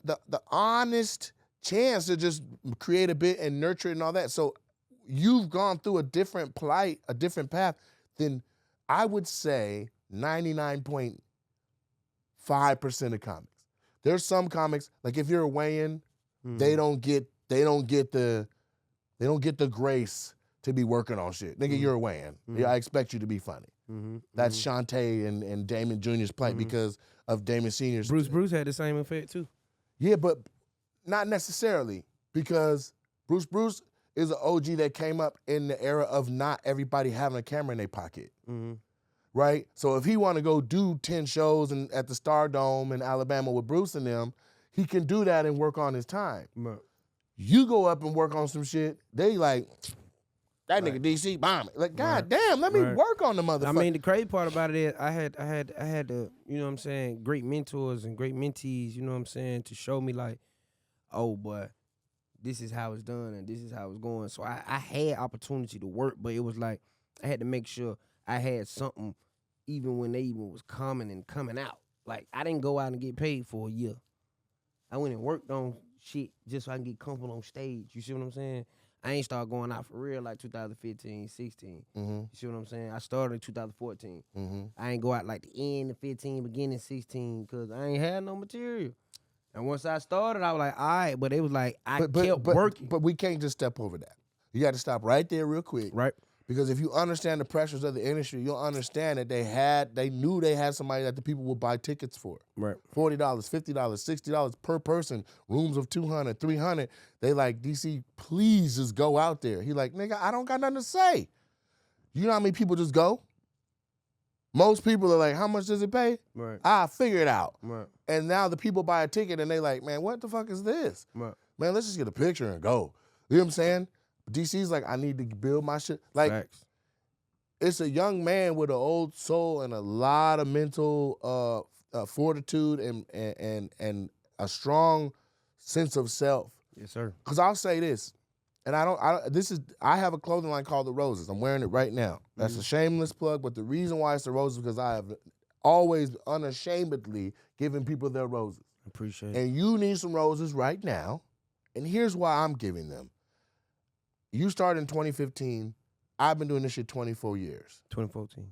honest chance to just create a bit and nurture it and all that. So you've gone through a different plight, a different path than I would say 99.5% of comics. There's some comics, like if you're a weigh-in, they don't get the grace to be working on shit. Nigga, you're a weigh-in. Yeah, I expect you to be funny. That's Shantae and Damon Jr.'s plight because of Damon Sr.'s. Bruce had the same effect too. Yeah, but not necessarily, because Bruce is an OG that came up in the era of not everybody having a camera in their pocket. Right? So if he want to go do 10 shows at the Stardome in Alabama with Bruce and them, he can do that and work on his time. Right. You go up and work on some shit, they like, that nigga DC bomb it. Like, God damn, let me work on the motherfucker. I mean, the crazy part about it is I had the, you know what I'm saying, great mentors and great mentees, you know what I'm saying, to show me like, oh, boy, this is how it's done and this is how it's going. So I had opportunity to work, but it was like I had to make sure I had something even when they even was coming out. Like, I didn't go out and get paid for a year. I went and worked on shit just so I can get comfortable on stage. You see what I'm saying? I ain't start going out for real like 2015, 16. You see what I'm saying? I started in 2014. I ain't go out like the end of 15, beginning 16, because I ain't had no material. And once I started, I was like, all right, but it was like I kept working. But we can't just step over that. You got to stop right there real quick. Right. Because if you understand the pressures of the industry, you'll understand that they knew they had somebody that the people would buy tickets for. Right. $40, $50, $60 per person, rooms of 200, 300. They like, DC, please just go out there. He like, nigga, I don't got nothing to say. You know how many people just go? Most people are like, how much does it pay? Right. Ah, figure it out. Right. And now the people buy a ticket and they like, man, what the fuck is this? Right. Man, let's just get a picture and go. You know what I'm saying? DC's like, I need to build my shit. Like, Facts. It's a young man with an old soul and a lot of mental fortitude and a strong sense of self. Yes, sir. Because I'll say this, and I have a clothing line called The Roses. I'm wearing it right now. That's a shameless plug, but the reason why it's The Roses is because I have always unashamedly given people their roses. Appreciate it. And you need some roses right now, and here's why I'm giving them. You started in 2015. I've been doing this shit 24 years. 2014.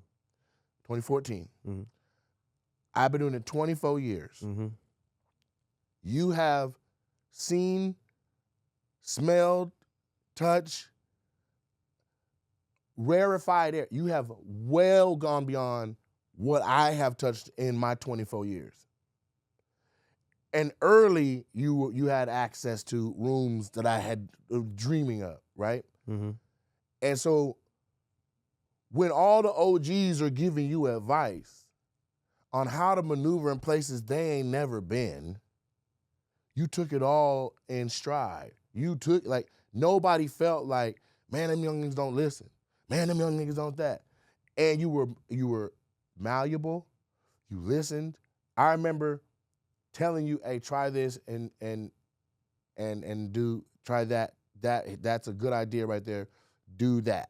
2014. I've been doing it 24 years. You have seen, smelled, touched, rarefied air. You have well gone beyond what I have touched in my 24 years. And early, you had access to rooms that I had dreaming of, right? And so when all the OGs are giving you advice on how to maneuver in places they ain't never been, you took it all in stride. You took, like, nobody felt like, man, them young niggas don't listen. Man, them young niggas don't that. And you were malleable. You listened. I remember telling you, hey, try this and try that. That's a good idea right there. Do that.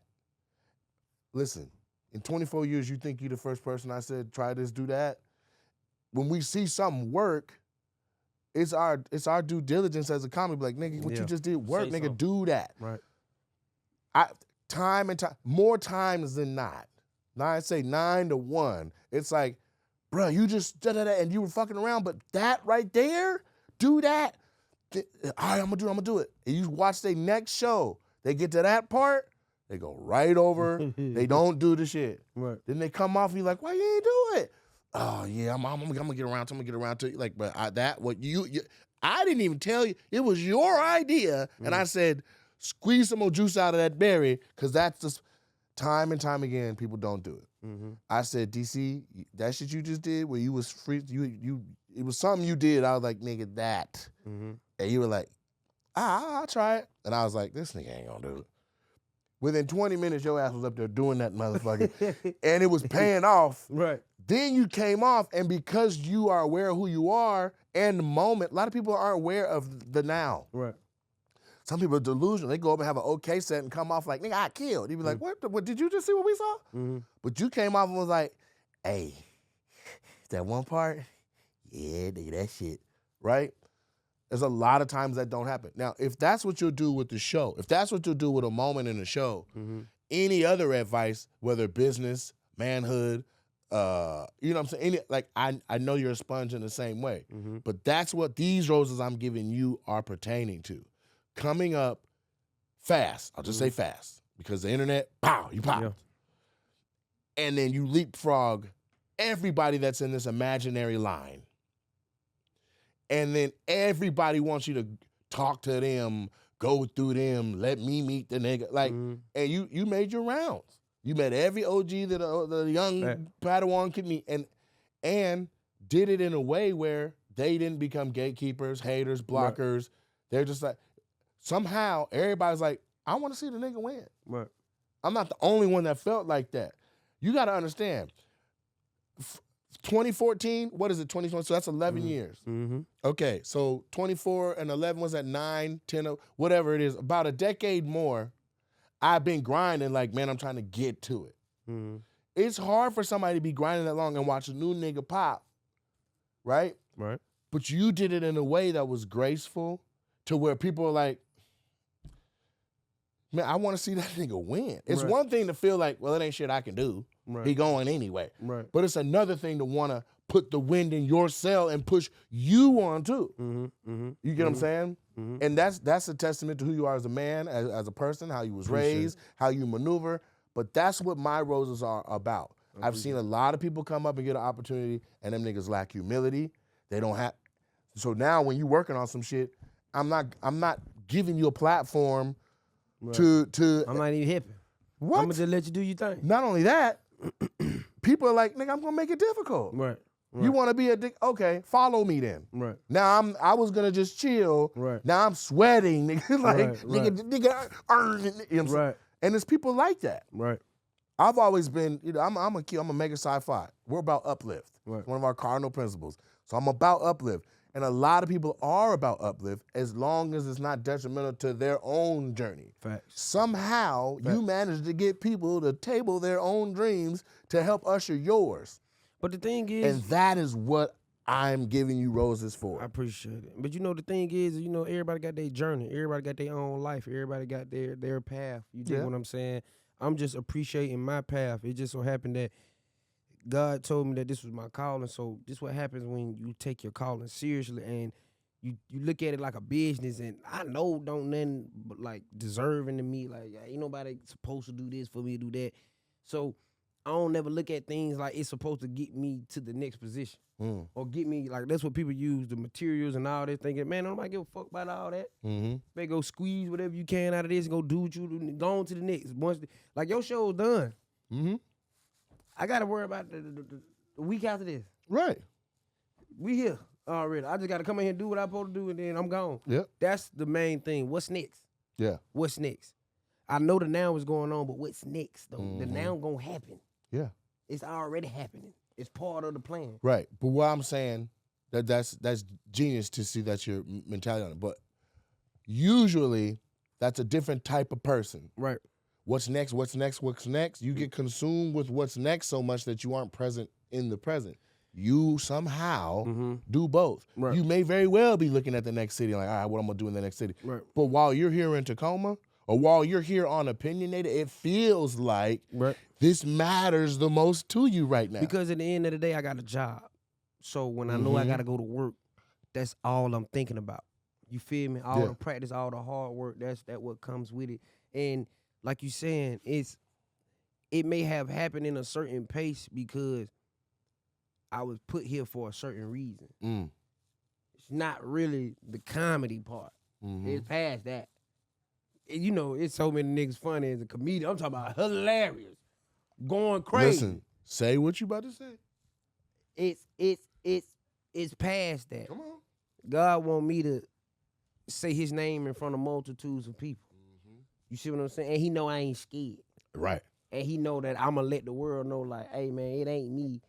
Listen, in 24 years, you think you're the first person I said, try this, do that? When we see something work, it's our due diligence as a comic. Like, nigga, what you just did work, nigga, so. Do that. Right. More times than not. Now I say 9 to 1. It's like, bro, you just did that and you were fucking around, but that right there, do that. All right, I'm gonna do it. And you watch their next show. They get to that part, they go right over. They don't do the shit. Right. Then they come off. You like, why you ain't do it? Oh yeah, I'm gonna get around to. I'm gonna get around to it. Like, but I didn't even tell you. It was your idea, and I said, squeeze some more juice out of that berry, because that's just time and time again. People don't do it. I said, DC, that shit you just did where you was free, it was something you did. I was like, nigga, that. And you were like, I'll try it. And I was like, this nigga ain't gonna do it. Within 20 minutes, your ass was up there doing that motherfucker. And it was paying off. Right. Then you came off, and because you are aware of who you are and the moment, a lot of people aren't aware of the now. Right. Some people are delusional. They go up and have an okay set and come off like, nigga, I killed. You be like, what, did you just see what we saw? Mm-hmm. But you came off and was like, hey, that one part, yeah, nigga, that shit, right? There's a lot of times that don't happen. Now, if that's what you'll do with the show, if that's what you'll do with a moment in the show, any other advice, whether business, manhood, you know what I'm saying? I know you're a sponge in the same way, but that's what these roses I'm giving you are pertaining to. Coming up fast, I'll just say fast, because the internet, pow, you popped. Yeah. And then you leapfrog everybody that's in this imaginary line. And then everybody wants you to talk to them, go through them, let me meet the nigga. Like, and you made your rounds. You met every OG that the young Padawan could meet, and did it in a way where they didn't become gatekeepers, haters, blockers. Right. They're just like, somehow everybody's like, I want to see the nigga win. Right. I'm not the only one that felt like that. You got to understand, 2014, what is it, 2020? So that's 11 years. Okay, so 24 and 11 was that 9, 10, whatever it is, about a decade more. I've been grinding like, man, I'm trying to get to it. It's hard for somebody to be grinding that long and watch a new nigga pop, right? Right. But you did it in a way that was graceful to where people are like, man, I want to see that nigga win. It's one thing to feel like, well, it ain't shit I can do. Right. He going anyway. Right. But it's another thing to want to put the wind in your sail and push you on too. You get what I'm saying? And that's a testament to who you are as a man, as a person, how you was raised, how you maneuver. But that's what my roses are about. I've seen a lot of people come up and get an opportunity, and them niggas lack humility. They don't have. So now when you working on some shit, I'm not giving you a platform to. I'm not even hipping. What? I'm gonna just let you do your thing. Not only that, people are like, nigga, I'm gonna make it difficult. Right. You want to be a dick? Okay, follow me then. Right. Now I was gonna just chill. Right. Now I'm sweating, nigga. Like nigga, earn it. You know what I'm saying? And there's people like that. Right. I've always been, I'm a mega sci-fi. We're about uplift. Right. One of our cardinal principles. So I'm about uplift. And a lot of people are about uplift as long as it's not detrimental to their own journey. Facts. Somehow you manage to get people to table their own dreams to help usher yours. But the thing is, and that is what I'm giving you roses for. I appreciate it. But the thing is, everybody got their journey. Everybody got their own life. Everybody got their path. You dig what I'm saying? I'm just appreciating my path. It just so happened that God told me that this was my calling. So this is what happens when you take your calling seriously and you look at it like a business. And I know don't nothing but like deserving to me. Like, ain't nobody supposed to do this for me to do that. So I don't never look at things like it's supposed to get me to the next position. Or get me, like, that's what people use, the materials and all that, thinking, man, nobody give a fuck about all that. They go squeeze whatever you can out of this and go do what you do, go on to the next. Like, your show's done. I got to worry about the week after this. Right. We here already. I just got to come in here and do what I'm supposed to do, and then I'm gone. Yep. That's the main thing. What's next? Yeah. What's next? I know the now is going on, but what's next, though? The now going to happen. Yeah. It's already happening. It's part of the plan. Right. But what I'm saying, that's genius to see that's your mentality on it. But usually that's a different type of person. Right. What's next? What's next? What's next? You get consumed with what's next so much that you aren't present in the present. You somehow do both. Right. You may very well be looking at the next city like, all right, what I'm going to do in the next city. Right. But while you're here in Tacoma, or while you're here on OpinioNated, it feels like this matters the most to you right now. Because at the end of the day, I got a job. So when I know I got to go to work, that's all I'm thinking about. You feel me? All the practice, all the hard work, that's what comes with it. And like you saying, it may have happened in a certain pace because I was put here for a certain reason. It's not really the comedy part. It's past that. It's so many niggas funny as a comedian. I'm talking about hilarious, going crazy. Listen, say what you about to say. It's past that. Come on. God want me to say his name in front of multitudes of people. You see what I'm saying? And he know I ain't scared. Right. And he know that I'm going to let the world know, like, hey, man, it ain't me.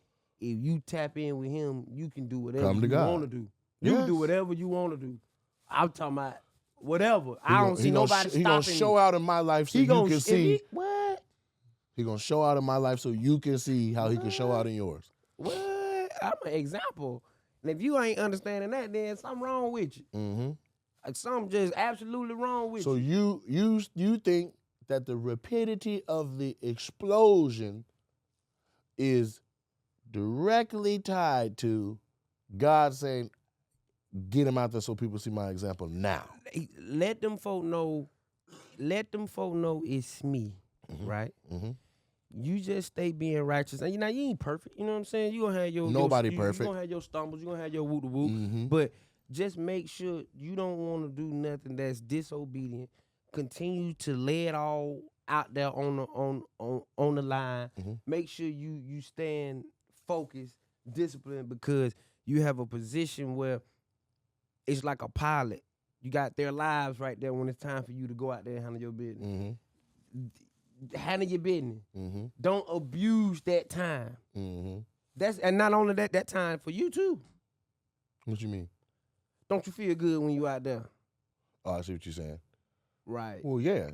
if you tap in with him, you can do whatever Come to you God. want to do. You can do Yes. whatever you want to do. I'm talking about whatever. He I gon- don't he see gonna nobody sh- He gonna stopping show me. out in my life so He you gonna can if see. what? He gonna show out in my life so you can see how he can show out in yours. What? I'm an example. And if you ain't understanding that, then something wrong with you. Mm-hmm. Like something just absolutely wrong with So you. you think that the rapidity of the explosion is directly tied to God saying, "Get him out there so people see my example now." Let them folk know. Let them folk know it's me, right? Mm-hmm. You just stay being righteous. And you ain't perfect. You know what I'm saying? You gonna have your Nobody you perfect. gonna have your stumbles. You gonna have your whoop whoop. Mm-hmm. But just make sure you don't want to do nothing that's disobedient. Continue to lay it all out there on the line. Mhm. Make sure you stand focused, disciplined, because you have a position where it's like a pilot. You got their lives right there when it's time for you to go out there and handle your business. Mm-hmm. Handle your business. Mm-hmm. Don't abuse that time. Mm-hmm. And not only that time for you too. What you mean? Don't you feel good when you out there? Oh, I see what you're saying. Right. Well, yeah.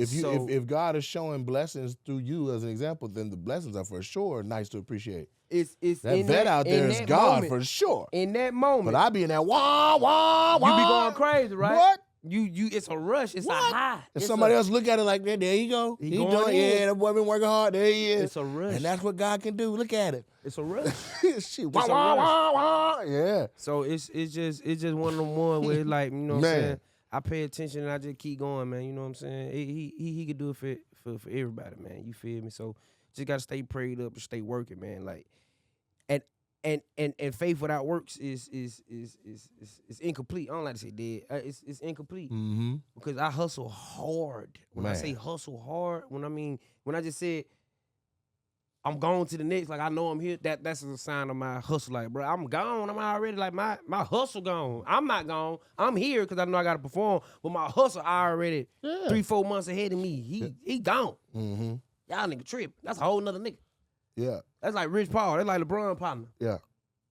So- If God is showing blessings through you as an example, then the blessings are for sure nice to appreciate. It's That in vet out there in is that God moment, for sure. In that moment, But I be in that wah wah you wah. be going crazy, right? What? You it's a rush. It's What? a high. And It's somebody a, else look at it like that. There you go. He He going doing. in. Yeah, that boy been working hard. There he is. It's a rush. And that's what God can do. Look at it. It's a rush. Shit. Wah a wah rush. wah wah. Yeah. So it's just one of them one where it's like, you know what I'm Man. saying? I pay attention and I just keep going, man. You know what I'm saying? He could do it for everybody, man. You feel me? So just gotta stay prayed up and stay working, man. Like and faith without works is incomplete. I don't like to say dead. It's incomplete Mm-hmm. because I hustle hard. When I Man. say hustle hard, when I just said I'm going to the next, like I know I'm here, that's a sign of my hustle. Like, bro, I'm gone. I'm already like my hustle gone. I'm not gone. I'm here because I know I gotta perform. But my hustle already 3-4 months ahead of me. He gone. Mm-hmm. Y'all nigga trip. That's a whole nother nigga. Yeah. That's like Rich Paul. That's like LeBron partner. Yeah.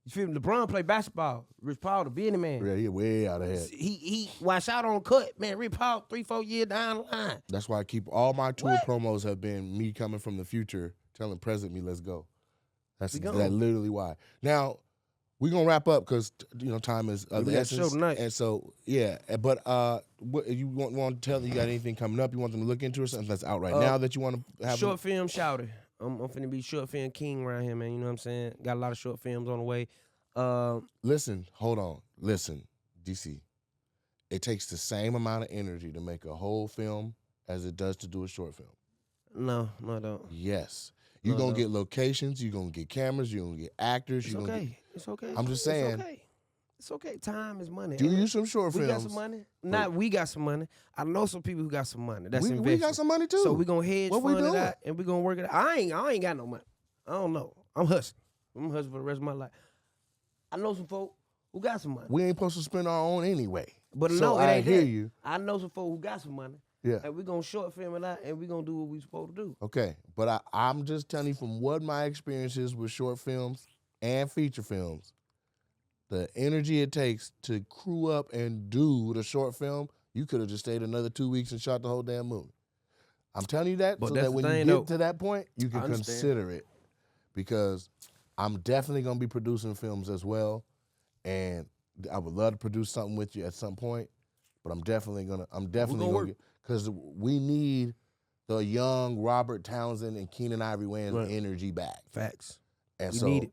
You feel me? LeBron play basketball. Rich Paul the business man. Yeah. He way out ahead. He watch out on cut, man. Rich Paul 3-4 years down the line. That's why I keep all my tour promos have been me coming from the future, telling present me, let's go. That's We that gone. literally why. Now, we're gonna wrap up because time is of We the got a show essence. tonight. And so but what you want to tell them? You got anything coming up? You want them to look into or something that's out right now that you want to have? Short film shouter. I'm finna be short film king around here, man. You know what I'm saying? Got a lot of short films on the way. Listen, hold on. Listen, DC. It takes the same amount of energy to make a whole film as it does to do a short film. No, I don't. Yes. You're No, going no. to get locations. You're going to get cameras. You're going to get actors. It's you're gonna okay. It's okay. I'm just It's saying. okay. It's okay. Time is money. Do And you some short we films? got some money? Not we got some money. I know some people who got some money. That's we invested. got some money too. So we gonna hedge What we fund it doing? out and we gonna work it out. I ain't got no money. I don't know. I'm hustling. I'm hustling for the rest of my life. I know some folk who got some money. We ain't supposed to spend our own anyway. But so no, it I ain't hear that. you. I know some folk who got some money. Yeah. And we gonna short film it out and we gonna do what we supposed to do. Okay. But I'm just telling you from what my experience is with short films and feature films, the energy it takes to crew up and do the short film, you could have just stayed another 2 weeks and shot the whole damn movie. I'm telling you that But so that's that the when thing, you though. get to that point, you I can understand. consider it. Because I'm definitely going to be producing films as well. And I would love to produce something with you at some point. But I'm definitely going to work. because we need the young Robert Townsend and Keenan Ivory Wayans Right. energy back. Facts. And We so, need it.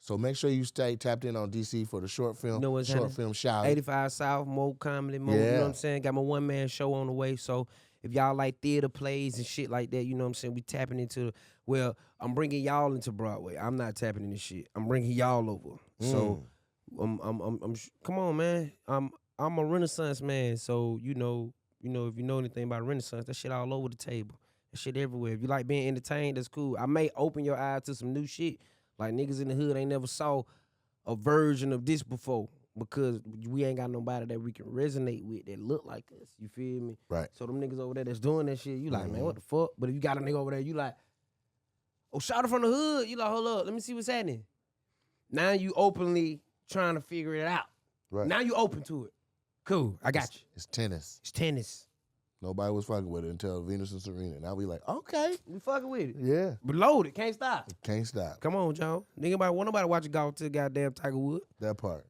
So make sure you stay tapped in on DC for the short film. You know what's short happening? film shout. 85 South, more comedy, more, you Yeah. know what I'm saying? Got my one-man show on the way. So if y'all like theater plays and shit like that, you know what I'm saying? We tapping into, well, I'm bringing y'all into Broadway. I'm not tapping into shit. I'm bringing y'all over. So come on, man. I'm a Renaissance man. So, if you know anything about Renaissance, that shit all over the table. That shit everywhere. If you like being entertained, that's cool. I may open your eyes to some new shit. Like niggas in the hood ain't never saw a version of this before because we ain't got nobody that we can resonate with that look like us. You feel me? Right. So them niggas over there that's doing that shit, you like, man, what the fuck? But if you got a nigga over there, you like, Oh, shot her from the hood. You like, hold up, let me see what's happening. Now you openly trying to figure it out. Right. Now you open to it. Cool, I got you. It's tennis. It's tennis. Nobody was fucking with it until Venus and Serena. Now we like, okay. We fucking with it. Yeah. But loaded, can't stop. Can't stop. Come on, Joe. Nobody watching golf till goddamn Tiger Woods. That part.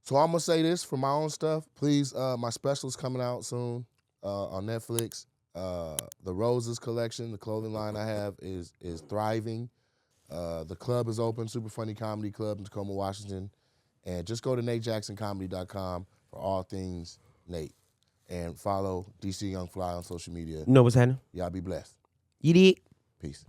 So I'm gonna say this for my own stuff. Please, my special's coming out soon on Netflix. The Roses collection, the clothing line I have is thriving. The club is open, Super Funny Comedy Club in Tacoma, Washington. And just go to NateJacksonComedy.com for all things Nate. And follow DC Young Fly on social media. You know what's happening? Y'all be blessed. You did. Peace.